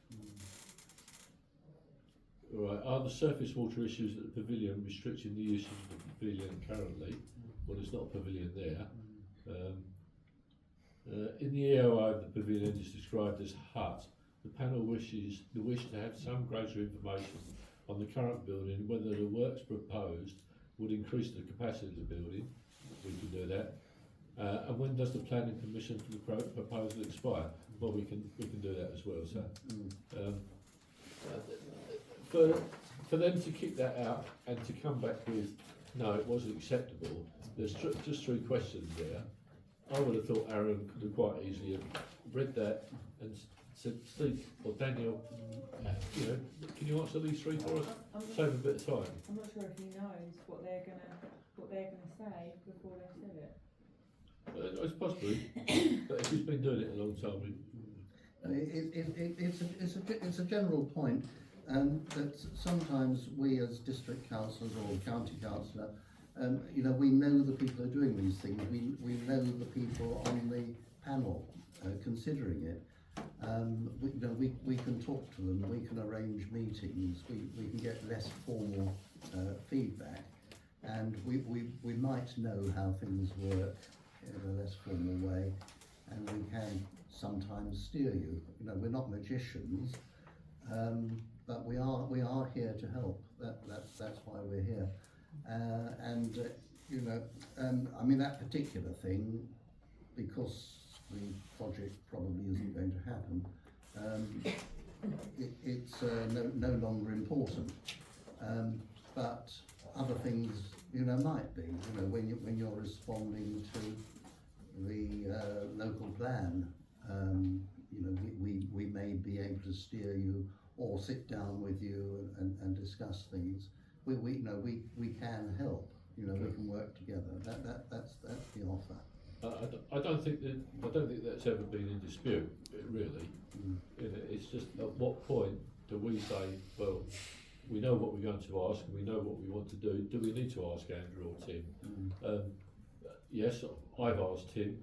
Speaker 1: Right, are the surface water issues at the pavilion restricting the use of the pavilion currently? Well, there's not a pavilion there. In the area the pavilion is described as hut. The panel wishes the wish to have some greater information on the current building, whether the works proposed would increase the capacity of the building. We can do that. And when does the planning permission for the proposal expire? Well, we can do that as well. So, for them to kick that out and to come back with no, it wasn't acceptable. There's just 3 questions there. I would have thought Aaron could have quite easily have read that and said, Steve or Daniel, you know, can you answer these 3 for us? Save a bit of time.
Speaker 3: I'm not sure if he knows what they're gonna say before they said it.
Speaker 1: It's possible, but if he's been doing it a long time,
Speaker 2: It's a general point that sometimes we as district councillors or county councillor, you know, we know the people who are doing these things. We know the people on the panel considering it. We can talk to them. We can arrange meetings. We can get less formal feedback, and we might know how things work in a less formal way, and we can sometimes steer you. You know, we're not magicians, but we are here to help. That's why we're here. You know, I mean that particular thing, because the project probably isn't going to happen. It's no longer important. But other things, you know, might be. You know, when you're responding to the local plan, you know, we may be able to steer you or sit down with you and discuss things. We can help. You know, we can work together. That's the offer.
Speaker 1: I don't think that's ever been in dispute, really. You know, it's just at what point do we say, well, we know what we're going to ask and we know what we want to do. Do we need to ask Andrew or Tim? Yes, I've asked Tim.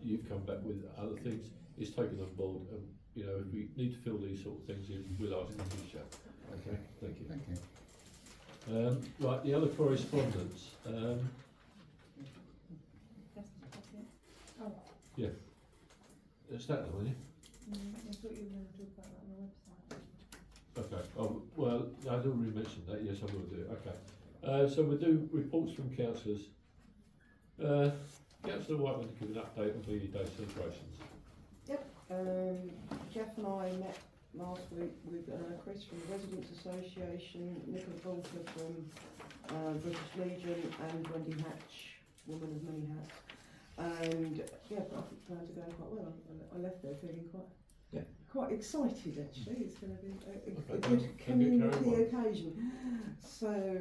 Speaker 1: You've come back with other things. He's taken on board. You know, if we need to fill these sort of things in, we'll ask in the future. Okay, thank you.
Speaker 2: Okay.
Speaker 1: Right, the other correspondence.
Speaker 3: That's it. Oh,
Speaker 1: Yeah. Is that the one, yeah?
Speaker 3: I thought you were going to talk about that on the website.
Speaker 1: Okay. Oh, well, I'd already mentioned that. Yes, I will do it. Okay. So we'll do reports from councillors. Councillor Whiteman to give an update on VE Day celebrations.
Speaker 7: Yep, Jeff and I met last week with Chris from the Residents Association, Nicola Bolter from British Legion, and Wendy Hatch, Woman of Many Hats. And yeah, I think plans are going quite well. I left there feeling quite excited actually. It's going to be a good community occasion. So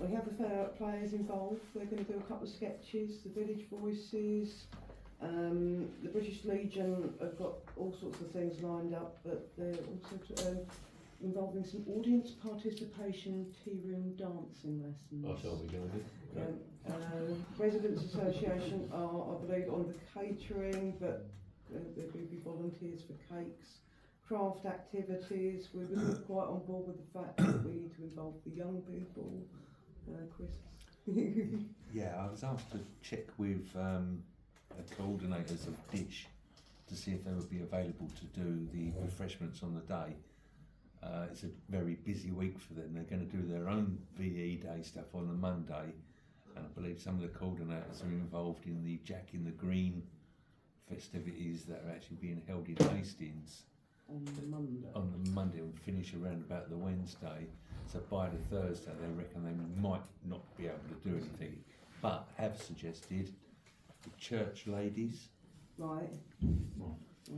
Speaker 7: we have the Fairlight players involved. They're going to do a couple of sketches, the Village Voices. The British Legion have got all sorts of things lined up, but they're also involving some audience participation, tea room dancing lessons.
Speaker 1: I shall be going in. Okay.
Speaker 7: Residents Association are, I believe, on the catering, but there will be volunteers for cakes, craft activities. We were quite on board with the fact that we need to involve the young people. Chris?
Speaker 13: Yeah, I was asked to check with the coordinators of Dish to see if they would be available to do the refreshments on the day. It's a very busy week for them. They're going to do their own VE Day stuff on the Monday, and I believe some of the coordinators are involved in the Jack in the Green festivities that are actually being held in Hastings
Speaker 7: On the
Speaker 13: Monday and finish around about the Wednesday. So by the Thursday they reckon they might not be able to do anything, but have suggested the church ladies.
Speaker 7: Right.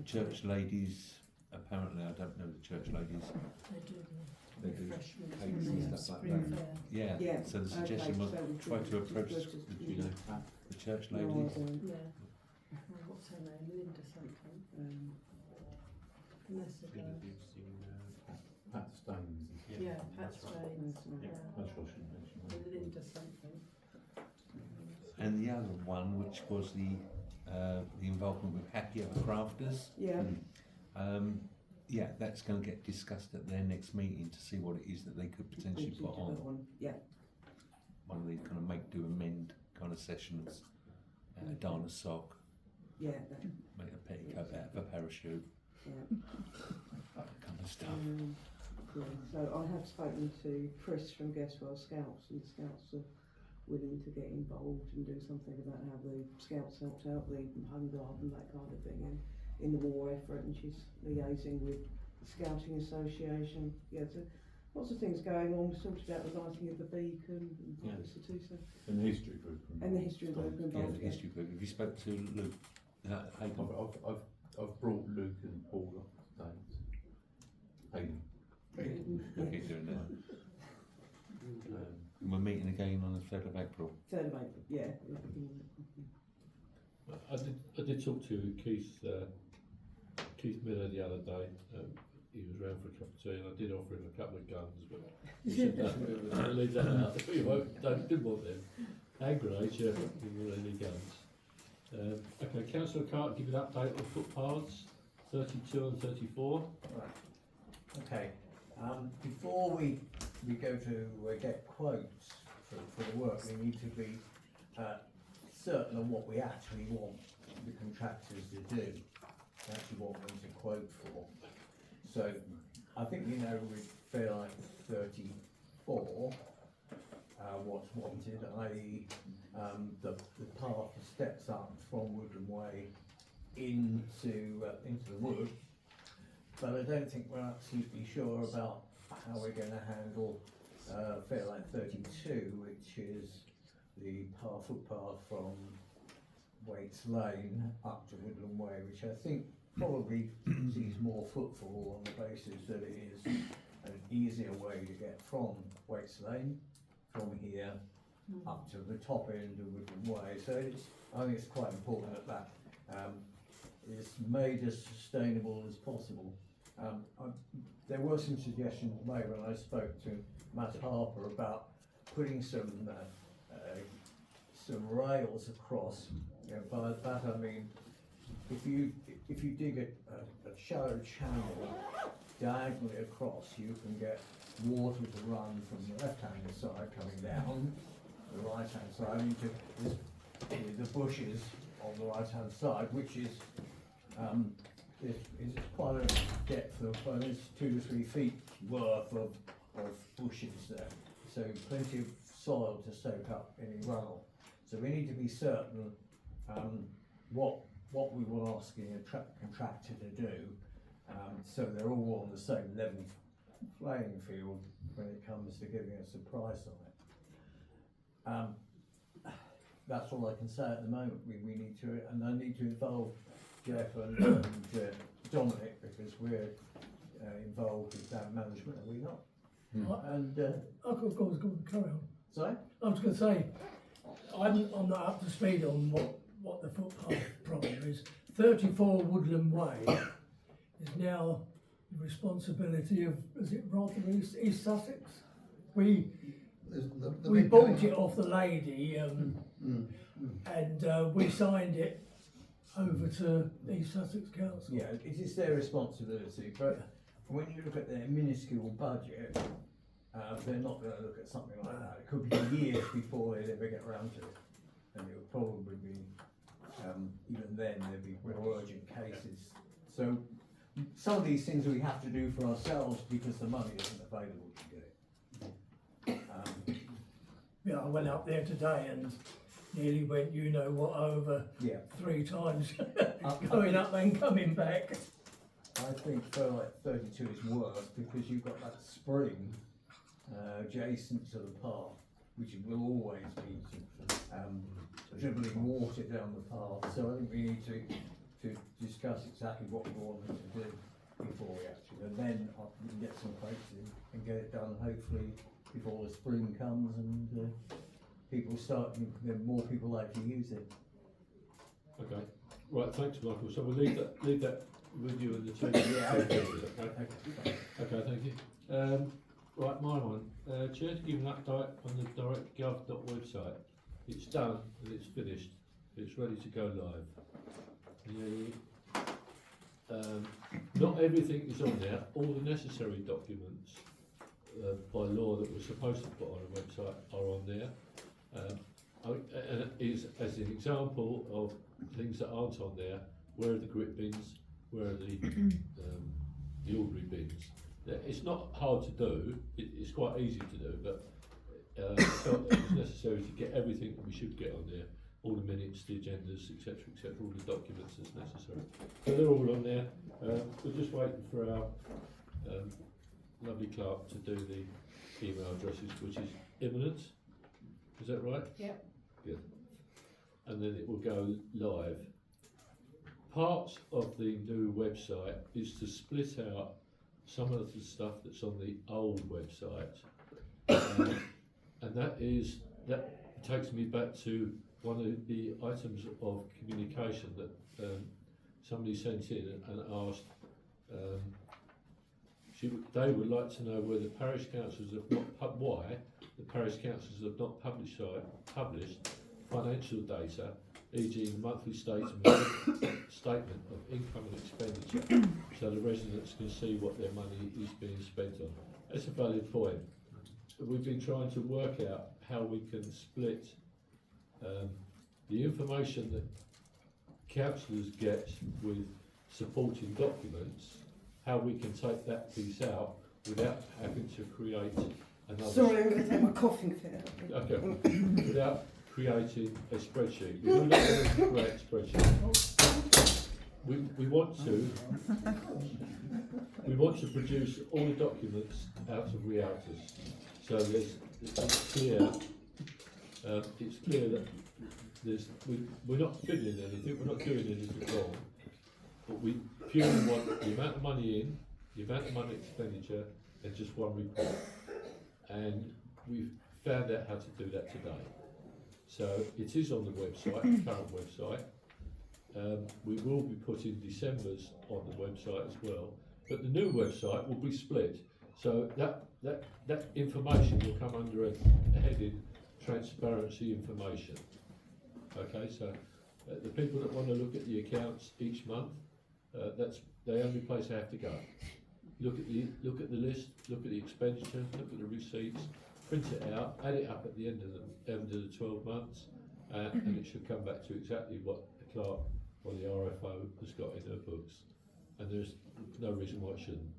Speaker 13: Church ladies, apparently I don't know the church ladies. they do
Speaker 8: Refreshments
Speaker 13: cakes
Speaker 8: and
Speaker 13: and stuff like
Speaker 8: spring
Speaker 13: that.
Speaker 8: fair.
Speaker 13: Yeah,
Speaker 7: Yeah,
Speaker 13: so the
Speaker 7: okay,
Speaker 13: suggestion was
Speaker 7: so we
Speaker 13: try
Speaker 7: could-
Speaker 13: to approach,
Speaker 7: we could-
Speaker 13: you know, the church
Speaker 7: No,
Speaker 13: ladies.
Speaker 7: I don't.
Speaker 8: Yeah. What's her name? Linda something. Vanessa
Speaker 4: Gonna
Speaker 8: Girl.
Speaker 4: be using, Pat Stones.
Speaker 8: Yeah, Pat
Speaker 7: That's
Speaker 8: Staines.
Speaker 7: right.
Speaker 8: Yeah.
Speaker 4: That's what she mentioned.
Speaker 8: Linda something.
Speaker 13: And the other one, which was the involvement with Happy Ever Crafters.
Speaker 7: Yeah,
Speaker 13: Yeah, that's going to get discussed at their next meeting to see what it is that they could potentially
Speaker 7: we
Speaker 13: put
Speaker 7: should
Speaker 13: on.
Speaker 7: put one, yeah,
Speaker 13: One of these kind of make do amend kind of sessions. Darn a sock,
Speaker 7: yeah, that,
Speaker 13: make a petticoat out of a parachute,
Speaker 7: yeah.
Speaker 13: that kind of stuff.
Speaker 7: Yeah, so I have spoken to Chris from Guestwell Scouts, and the Scouts are willing to get involved and do something about how the Scouts helped out the Home Guard and that kind of thing in the war effort, and she's liaising with the Scouting Association. Yeah, so lots of things going on. We talked about the lighting of the beacon and
Speaker 4: Yeah.
Speaker 7: the Satusa.
Speaker 4: And the history group.
Speaker 7: And the history group
Speaker 13: Yeah,
Speaker 7: involved.
Speaker 13: the history group. Have you spoke to Luke? Hayden?
Speaker 4: I've brought Luke and Paul up to date. Hayden.
Speaker 13: Okay, doing that. And we're meeting again on the 3rd of April.
Speaker 7: 3rd of April, yeah.
Speaker 1: I did talk to Keith Miller the other day. He was round for a cup of tea, and I did offer him a couple of guns, but he said no, we'll leave that out. We didn't want them. Hand grenades, yeah, we didn't want any guns. Okay, Councillor Carter, give an update on footpaths 32 and 34.
Speaker 6: Okay, before we go to get quotes for the work, we need to be certain on what we actually want the contractors to do, actually what we want to quote for. So, I think we know with Fairlight 34, what's wanted, i.e. The path that steps up from Woodland Way into the wood. But I don't think we're absolutely sure about how we're going to handle Fairlight 32, which is the footpath from Waits Lane up to Woodland Way, which I think probably sees more footfall on the basis that it is an easier way to get from Waits Lane, from here up to the top end of Woodland Way. So I think it's quite important that is made as sustainable as possible. There were some suggestions made when I spoke to Matt Harper about putting some rails across. By that I mean, if you dig a shallow channel diagonally across, you can get water to run from the left-hand side coming down the right-hand side into the bushes on the right-hand side, which is quite a depth of, it's 2 to 3 feet worth of bushes there. So plenty of soil to soak up any runoff. So we need to be certain what we will ask a contractor to do, so they're all on the same level playing field when it comes to giving us a price on it. That's all I can say at the moment. We need to, and I need to involve Jeff and Dominic, because we're involved with that management, are we not? And
Speaker 8: I could go carry on.
Speaker 6: sorry?
Speaker 8: I was going to say, I'm not up to speed on what the footpath problem is. 34 Woodland Way is now the responsibility of, is it Rotherham, East Sussex? We bought it off the lady and we signed it over to East Sussex Council.
Speaker 6: Yeah, it is their responsibility, but when you look at their minuscule budget, they're not going to look at something like that. It could be years before they'd ever get around to it, and it would probably be, even then, there'd be more urgent cases. So some of these things we have to do for ourselves because the money isn't available to do it.
Speaker 8: Yeah, I went up there today and nearly went, over
Speaker 6: Yeah.
Speaker 8: 3 times, going up and coming back.
Speaker 6: I think Fairlight 32 is worse because you've got that spring adjacent to the path, which will always be dribbling water down the path. So I think we need to discuss exactly what we want them to do. before we actually, and then we can get some quotes in and get it done hopefully before the spring comes and people start, more people like to use it.
Speaker 1: Okay, right, thanks Michael, so we'll leave that with you and the team.
Speaker 6: Yeah,
Speaker 1: okay.
Speaker 6: Okay.
Speaker 1: Okay, thank you. Right, my one, Chair, to give an update on the directgov.website. It's done and it's finished, it's ready to go live. Not everything is on there, all the necessary documents by law that we're supposed to put on a website are on there. And it is as an example of things that aren't on there, where are the grit bins, where are the ordinary bins. It's not hard to do, it's quite easy to do, but I felt it was necessary to get everything that we should get on there, all the minutes, the agendas, etc., all the documents that's necessary. So they're all on there. We're just waiting for our lovely clerk to do the email addresses, which is imminent. Is that right?
Speaker 3: Yep.
Speaker 1: Good. And then it will go live. Parts of the new website is to split out some of the stuff that's on the old website, and that takes me back to one of the items of communication that somebody sent in and asked. They would like to know where the parish councils have not why the parish councils have not published financial data, e.g. the monthly statement of income and expenditure, so the residents can see what their money is being spent on. That's a valid point. We've been trying to work out how we can split the information that councillors get with supporting documents, how we can take that piece out without having to create another...
Speaker 7: Sorry, I'm going to take my coughing fit.
Speaker 1: Okay, without creating a spreadsheet. We're not going to create a spreadsheet. We want to produce all the documents out of realtors. So it's clear that we're not fiddling anything, we're not doing anything wrong, but we purely want the amount of money in, the amount of money expenditure, and just one report. And we've found out how to do that today. So it is on the website, the current website. We will be putting December's on the website as well, but the new website will be split. So that information will come under a heading, transparency information. Okay, so the people that want to look at the accounts each month, that's the only place they have to go. Look at the list, look at the expenditure, look at the receipts, print it out, add it up at the end of the 12 months, and it should come back to exactly what the clerk or the RFO has got in their books. And there's no reason why it shouldn't.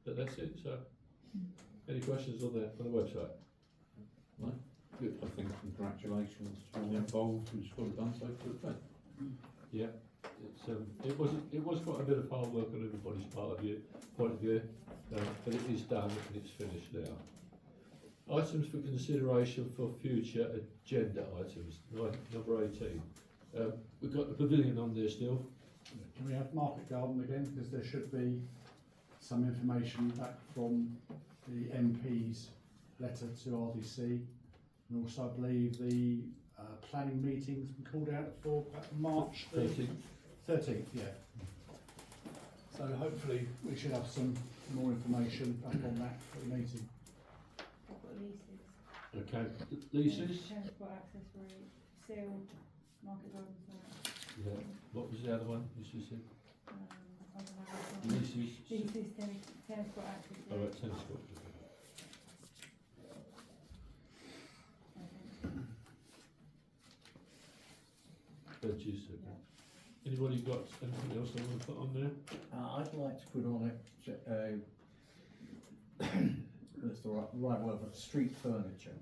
Speaker 1: But that's it. So, any questions on the website?
Speaker 4: No? Good. I think congratulations to all involved who's got it done so quickly.
Speaker 1: Yeah, it was quite a bit of hard work on everybody's point of view, but it is done and it's finished now. Items for consideration for future agenda items. Number 18. We've got the pavilion on there still.
Speaker 12: Can we have Market Garden again? Because there should be some information back from the MP's letter to RDC, and also I believe the planning meeting's been called out for March the 13th, yeah. So hopefully we should have some more information back on that for the meeting.
Speaker 3: I've got leases.
Speaker 1: Okay, leases.
Speaker 3: Transport access route, sealed, market garden site.
Speaker 1: Yeah. What was the other one you just said?
Speaker 3: I don't know.
Speaker 1: Leases.
Speaker 3: Leases, transport access route.
Speaker 1: Oh, right, tennis court. Benches. Okay. Anybody got anything else they want to put on there?
Speaker 6: I'd like to put on it, that's the right word, but street furniture.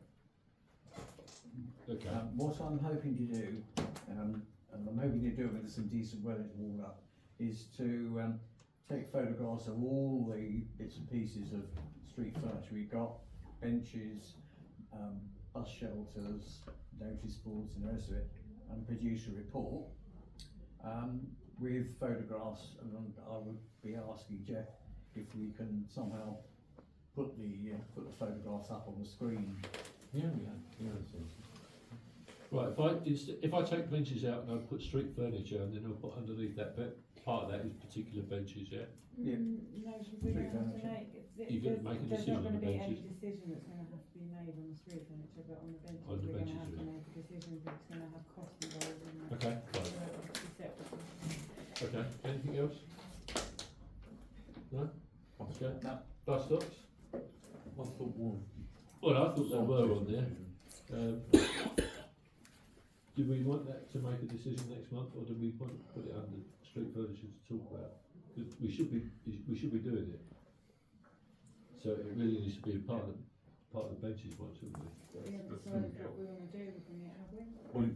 Speaker 1: Okay.
Speaker 6: What I'm hoping to do, and I'm hoping to do it with some decent weather to warm up, is to take photographs of all the bits and pieces of street furniture we've got, benches, bus shelters, notice boards and the rest of it, and produce a report. with photographs, and I would be asking Jeff if we can somehow put the photographs up on the screen.
Speaker 4: Yeah, that's it.
Speaker 1: Right, if I take benches out and I put street furniture and then I'll put underneath that bit, part of that is particular benches, yeah?
Speaker 6: Yeah.
Speaker 3: No, because we don't have to make,
Speaker 1: You're gonna make a
Speaker 3: there's
Speaker 1: decision
Speaker 3: not
Speaker 1: on
Speaker 3: gonna
Speaker 1: the
Speaker 3: be any
Speaker 1: benches.
Speaker 3: decision that's gonna have to be made on the street furniture, but on the benches,
Speaker 1: On the
Speaker 3: we're gonna
Speaker 1: benches,
Speaker 3: have to
Speaker 1: yeah.
Speaker 3: make a decision that's gonna have cost involved in that.
Speaker 1: Okay,
Speaker 3: So
Speaker 1: fine.
Speaker 3: it'll be separate.
Speaker 1: Okay, anything else? No? Okay.
Speaker 6: No.
Speaker 1: Bus stops?
Speaker 4: I thought one.
Speaker 1: Well, I thought they were on there. Do we want that to make a decision next month, or do we want to put it under street furniture to talk about? 'Cause we should be doing it. So it really needs to be a part of the benches one, shouldn't we?
Speaker 3: But we haven't decided what we wanna do with them yet, have we?
Speaker 4: Well,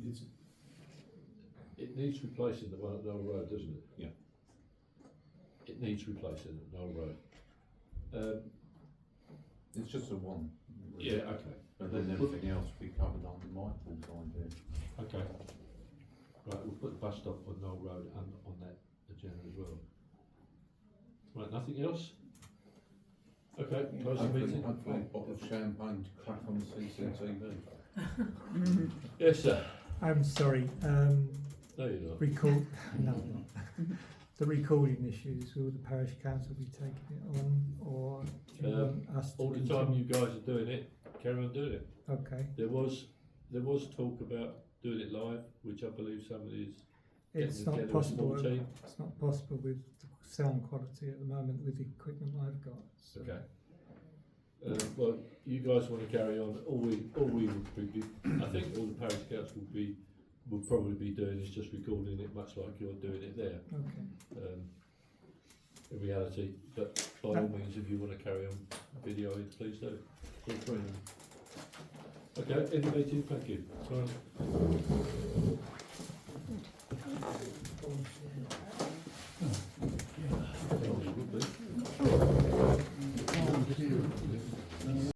Speaker 1: It needs replacing the one at Knoll Road, doesn't it?
Speaker 4: Yeah.
Speaker 1: It needs replacing at Knoll Road.
Speaker 4: it's just a one.
Speaker 1: Yeah, okay.
Speaker 4: And then everything else will be covered under Michael's idea.
Speaker 1: Okay. Right, we'll put the bus stop on Knoll Road and on that agenda as well. Right, nothing else? Okay, close the meeting.
Speaker 4: Hopefully a bottle of champagne to crack on the CCTV.
Speaker 1: Yes, sir.
Speaker 9: I'm sorry,
Speaker 1: No, you're not.
Speaker 9: the recording issues, will the parish council be taking it on, or do you want us to
Speaker 1: All the
Speaker 9: continue?
Speaker 1: time you guys are doing it, carry on doing it.
Speaker 9: Okay,
Speaker 1: There was talk about doing it live, which I believe somebody's
Speaker 9: it's
Speaker 1: getting
Speaker 9: not
Speaker 1: together a small
Speaker 9: possible,
Speaker 1: team.
Speaker 9: it's not possible with the sound quality at the moment with the equipment I've got, so.
Speaker 1: Okay. Well, you guys want to carry on. All we would be, I think all the parish council will probably be doing is just recording it, much like you're doing it there.
Speaker 9: Okay,
Speaker 1: In reality, but by all means, if you want to carry on videoing, please do. Feel free. Okay, end the meeting. Thank you. Sorry.